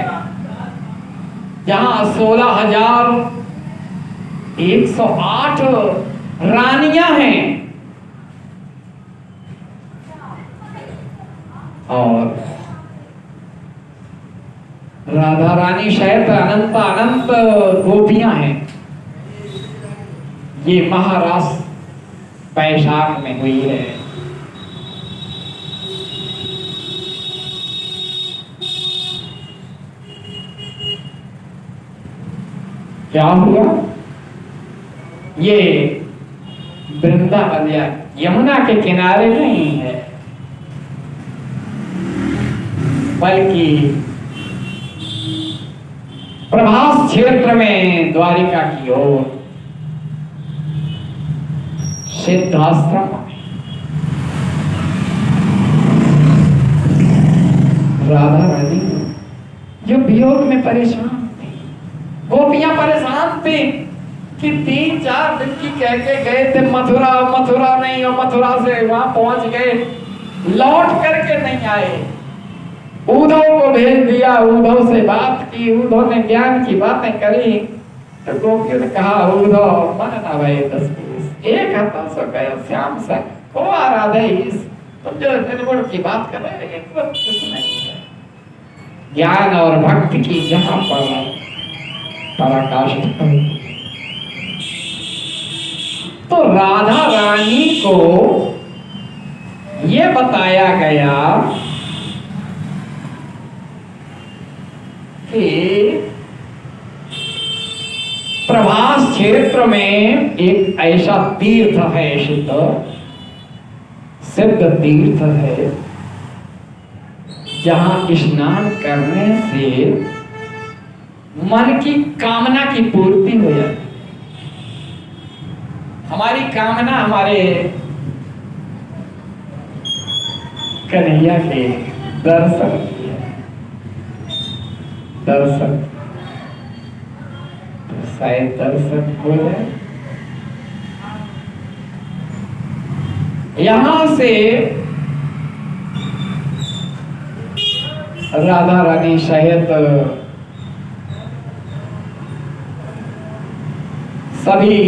जहां 16,108 रानियां हैं और राधा रानी शायद अनंत अनंत गोपियां हैं। ये महाराष्ट्र वैशाख में हुई है। क्या हुआ? ये वृंदावन या यमुना के किनारे नहीं है, बल्कि प्रभास क्षेत्र में द्वारिका की ओर सिद्धाश्रम में राधा रानी जो वियोग में परेशान थी, गोपियां परेशान थी कि 3-4 दिन की कह के गए थे मथुरा, मथुरा नहीं, और मथुरा से वहां पहुंच गए, लौट करके नहीं आए। उद्धव को भेज दिया, उद्धव से बात की, उद्धव ने ज्ञान की बातें करी, तो गोपियों ने कहा उद्धव मन ना भाई 10-20 एक हफ्ता से गए श्याम से को आराधेश, तुम जो निर्गुण की बात कर रहे हैं एक बात कुछ नहीं है। ज्ञान और भक्ति की जहां पर पराकाष्ठा, तो राधा रानी को यह बताया गया कि प्रभास क्षेत्र में एक ऐसा तीर्थ है, सिद्ध तीर्थ है, जहां स्नान करने से मन की कामना की पूर्ति हो जाती। हमारी कामना हमारे कन्हैया के दर्शन की है, दर्शन शायद दर्शन हो जाए। यहां से राधा रानी शायद सभी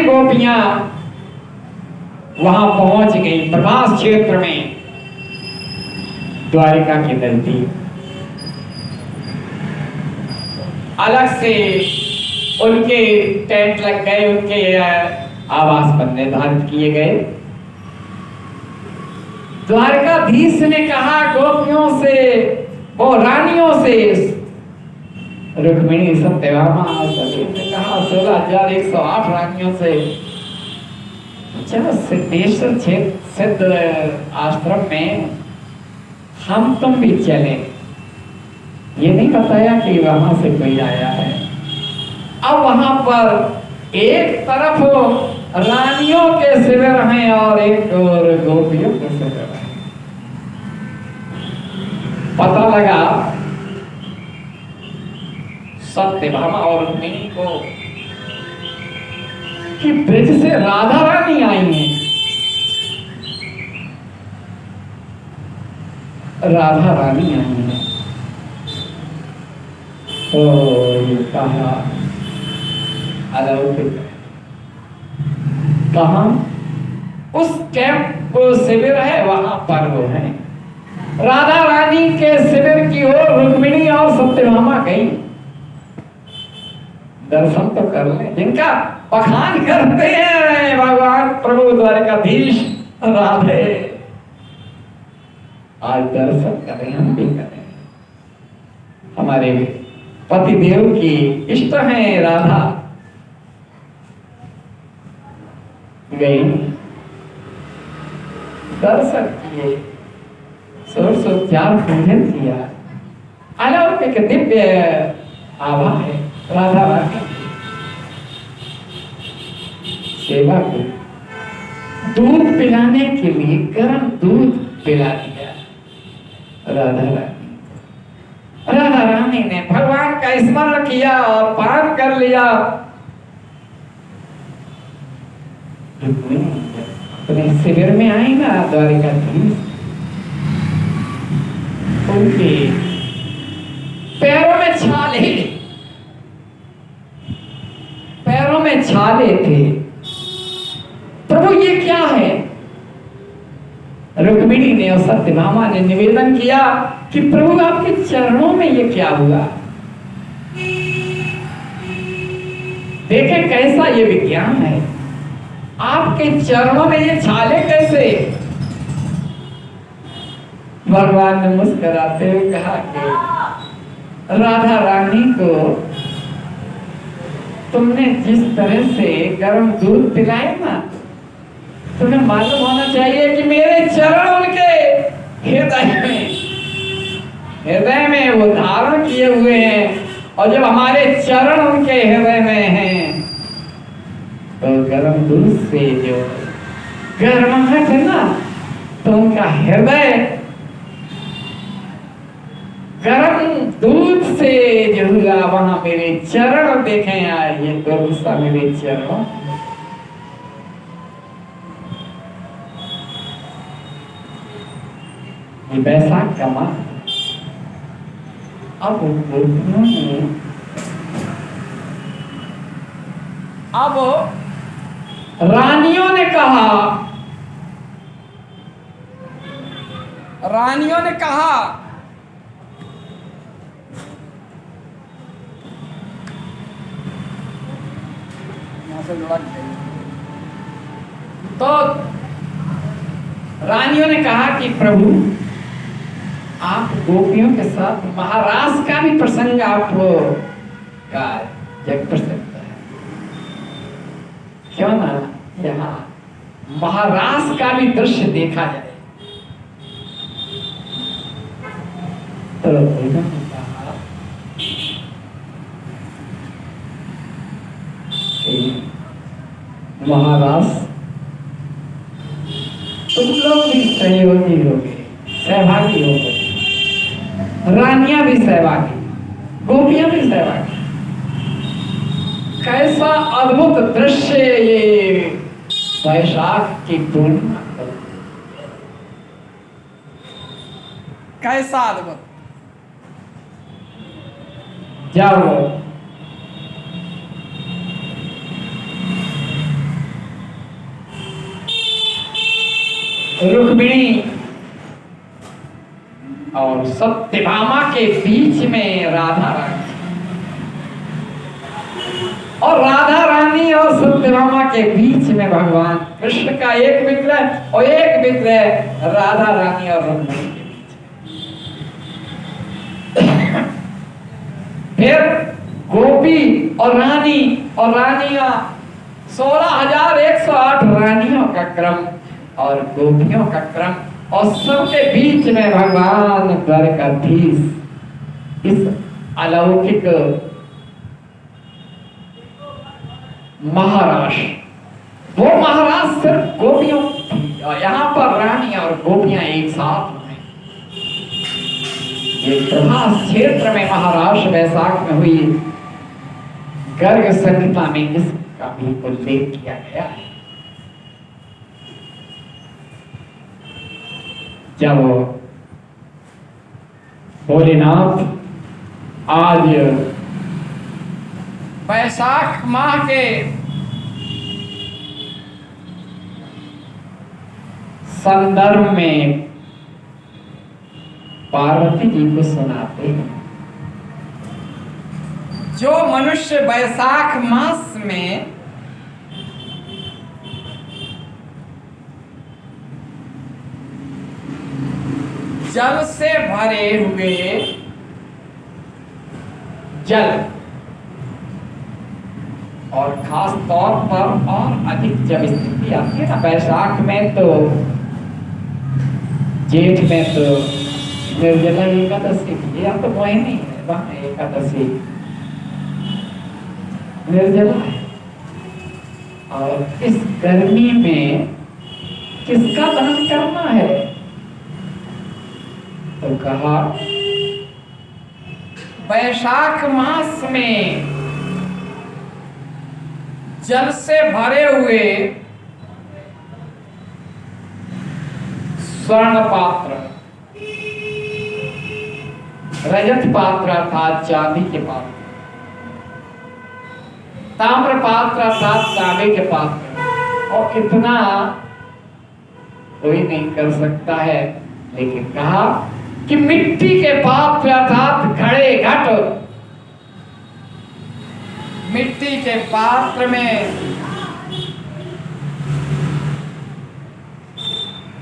गोपियां वहां पहुंच गई प्रभास क्षेत्र में, द्वारिका के नजदीक। अलग से उनके टेंट लग गए, उनके आवास पर निर्धारित किए गए। द्वारकाधीश ने कहा गोपियों से, वो रानियों से, रुक्मिणी सत्यभामा सभी ने कहा 16,108 रानियों से, चलो सिद्धेश्वर सिद्ध आश्रम में हम तुम भी चले। ये नहीं बताया कि वहां से कोई आया है। अब वहां पर एक तरफ रानियों के शिविर हैं और एक और गोपियों के शिविर हैं। पता लगा सत्यभामा और रुक्मिणी को कि ब्रज से राधा रानी आई हैं। राधा रानी आई हैं तो ये कहा अलौकिक, कहा उस कैंप को शिविर है वहां पर वो है। राधा रानी के शिविर की ओर रुक्मिणी और सत्यभामा गई। दर्शन तो कर ले, जिनका बखान करते हैं भगवान प्रभु द्वारकाधीश राधे, आज दर्शन करें, हम भी करें। हमारे पतिदेव की इष्ट हैं राधा। गई, दर्शन किए, षोडशोपचार पूजन किया। अलौकिक दिव्य आभा है राधा रानी सेवा की। दूध पिलाने के लिए गर्म दूध पिला दिया राधा रानी। राधा रानी ने भगवान का स्मरण किया और पान कर लिया। अपने शिविर में आई ना द्वारिकाधीश, उनके पैरों में छाले, पैरों में छाले थे। प्रभु ये क्या है? रुक्मिणी ने और सत्यभामा ने निवेदन किया कि प्रभु आपके चरणों में ये क्या हुआ? देखें कैसा ये विज्ञान है, आपके चरणों में ये छाले कैसे? भगवान ने मुस्कुराते हुए कहा कि राधा रानी को तुमने जिस तरह से गर्म दूध पिलाए ना, तुम्हें मालूम होना चाहिए कि मेरे चरण उनके हृदय में वो धारण किए हुए हैं, और जब हमारे चरण उनके हृदय में हैं तो गर्म दूध से जो गर्माहट है ना, तो उनका हृदय गर्म दूध से जो हुआ, वहां मेरे चरण देखें आए, ये गुस्सा मेरे चरणों। ये बैसाख का माह। अब रानियों ने कहा, तो रानियों ने कहा कि प्रभु आप गोपियों के साथ महारास का भी प्रसंग आप का जग प्रसिद्ध है, क्यों ना यहाँ महारास का भी दृश्य देखा जाए। तो उन्होंने कहा कि महारास तुम लोग भी सहयोगी होगे, सहभागी होगे, रानियां भी सहभागी, गोपियां भी सहभागी। कैसा अद्भुत दृश्य ये वैशाख की पूर्णिमा, कैसा अद्भुत। जाओ रुक्मिणी और सत्यभामा के बीच में राधा रानी, और राधा रानी और सत्यभामा के बीच में भगवान कृष्ण का एक मित्र और एक मित्र राधा रानी और रुक्मिणी के बीच। फिर गोपी और रानी और रानियां 16,108 रानियों का क्रम और गोपियों का क्रम, और सबके बीच में भगवान द्वारकाधीश इस अलौकिक महाराज, वो महाराज सिर्फ गोपियों, यहाँ पर रानी और गोपियां एक साथ हैं। ये प्रभास क्षेत्र में महाराष्ट्र वैशाख में हुई गर्ग संहिता में इसका भी उल्लेख किया गया है। जब भोलेनाथ आज वैशाख माह के संदर्भ में पार्वती जी को सुनाते हैं, जो मनुष्य वैशाख मास में जल से भरे हुए जल, और खास तौर पर और अधिक जब स्थिति आती है ना वैशाख में, तो जेठ में तो निर्जला एकादशी थी, या तो मोहिनी है, वहां एकादशी निर्जला है। और इस गर्मी में किसका दहन करना है? तो कहा वैशाख मास में जल से भरे हुए स्वर्ण पात्र रजत पात्र अर्थात चांदी के पात्र, ताम्र पात्र अर्थात तांबे के पात्र, और इतना कोई नहीं कर सकता है। लेकिन कहा कि मिट्टी के पात्र अर्थात घड़े घट, मिट्टी के पात्र में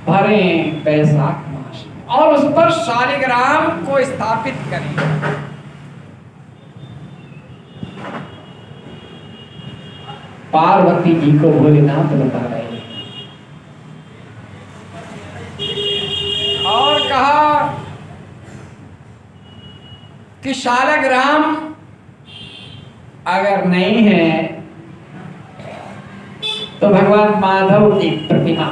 भरे बैसाख मास और उस पर शालिग्राम को स्थापित करें। पार्वती जी को भोलेनाथ बता रहे हैं और कहा कि शालिग्राम अगर नहीं है तो भगवान माधव की प्रतिमा,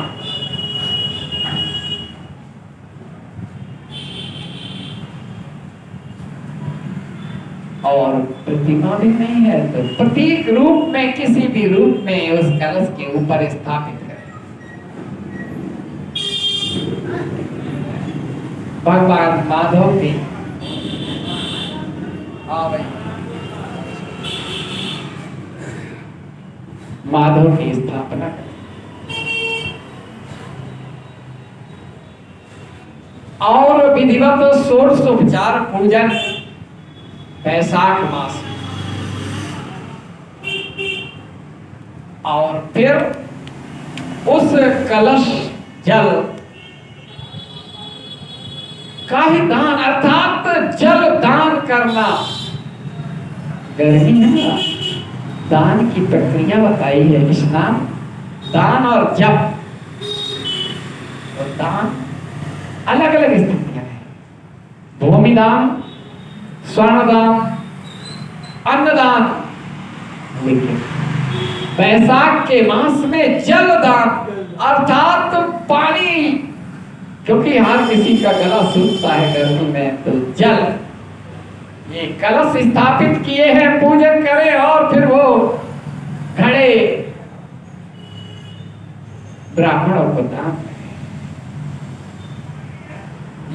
और प्रतिमा भी नहीं है तो प्रतीक रूप में, किसी भी रूप में उस कलश के ऊपर स्थापित करें। भगवान माधव की माधव की स्थापना करें और विधिवत षोडशोपचार पूजन बैसाख मास, और फिर उस कलश जल का ही दान अर्थात जल दान करना। गर्मी है ना, दान की प्रक्रिया बताई है, स्नान, दान और जप। और दान अलग अलग स्थितियां हैं, भूमि दान, स्वर्ण दान, अन्नदान। लेकिन बैसाख के मास में जल दान अर्थात पानी, क्योंकि हर किसी का गला सूखता है गर्मी में, तो जल, ये कलश स्थापित किए हैं, पूजन करें और फिर वो घड़े ब्राह्मणों को दान।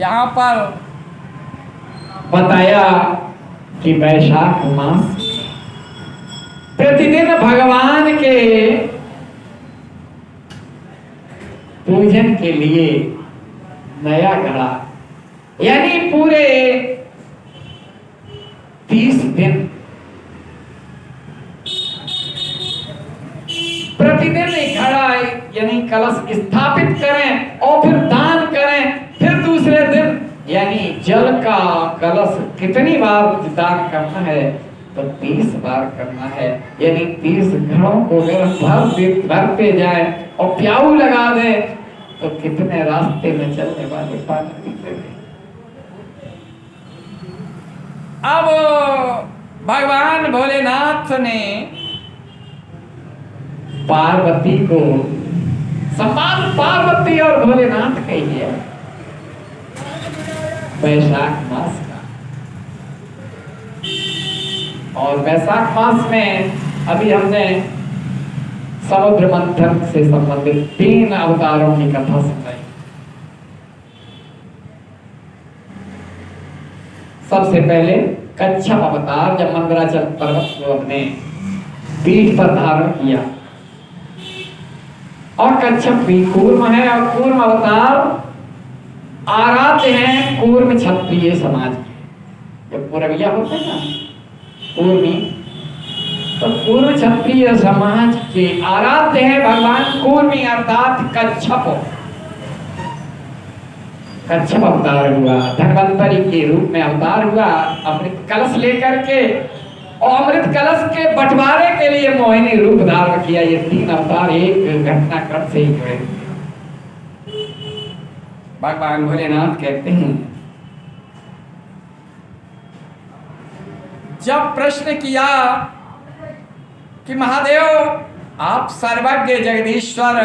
यहां पर बताया कि बैसाख मास प्रतिदिन भगवान के पूजन के लिए नया घड़ा, यानी पूरे 30 दिन प्रतिदिन एक घड़ा यानी कलश स्थापित करें और फिर दान करें। फिर दूसरे दिन यानी जल का कलश कितनी बार दान करना है, तो 30 बार करना है। यानी 30 घड़ों को अगर भरते जाए और प्याऊ लगा दे तो कितने रास्ते में चलने वाले पानी पीते। अब भगवान भोलेनाथ ने पार्वती को, सम्मान पार्वती और भोलेनाथ का ही है, बैसाख मास का। और बैसाख मास में अभी हमने समुद्र मंथन से संबंधित 3 अवतारों की कथा सुनाई। सबसे पहले कच्छप अवतार, जब मंदराचल पर्वत को अपने पीठ पर धारण किया, और कच्छप भी कूर्म है, और कूर्म अवतार आराध्य हैं कूर्म क्षत्रिय समाज के। जब पूर्विया होते हैं ना कूर्मी, तो कूर्म क्षत्रिय समाज के आराध्य हैं भगवान कूर्मी अर्थात कच्छप। कच्छप अवतार हुआ, धन्वंतरी के रूप में अवतार हुआ, अमृत कलश लेकर के, और अमृत कलश के बंटवारे के लिए मोहिनी रूप धारण किया। ये 3 अवतार एक घटनाक्रम से ही जुड़े हुए। भगवान भोलेनाथ कहते हैं, जब प्रश्न किया कि महादेव आप सर्वज्ञ जगदीश्वर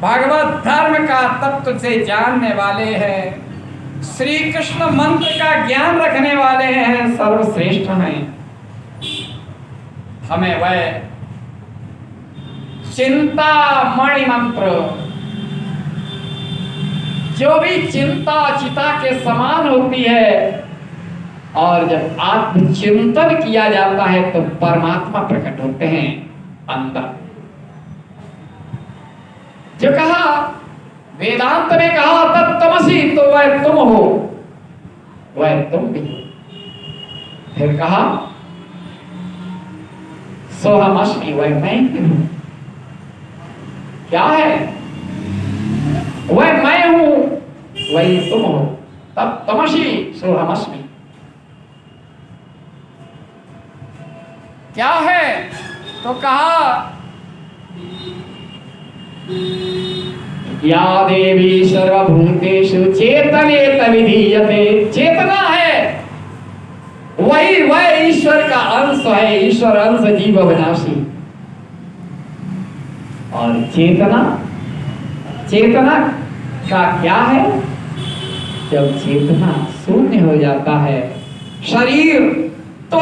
भगवत धर्म का तत्व से जानने वाले हैं, श्री कृष्ण मंत्र का ज्ञान रखने वाले हैं, सर्वश्रेष्ठ हैं, हमें वह चिंता मणि मंत्र, जो भी चिंता चिता के समान होती है, और जब आत्मचिंतन किया जाता है तो परमात्मा प्रकट होते हैं अंदर। जो कहा वेदांत में कहा तत्तमसि, तो वह तुम हो, वह तुम भी हो। फिर कहा सोहमस्मि, वह मैं ही हूं। क्या है? वह मैं हूं, वही तुम हो। तब तमसी सोहमस्मि क्या है? तो कहा या देवी सर्वभूतेषु चेतनेत विधीयते। चेतना है, वही वह ईश्वर का अंश है, ईश्वर अंश जीव अविनाशी। और चेतना, चेतना का क्या है? जब चेतना शून्य हो जाता है, शरीर तो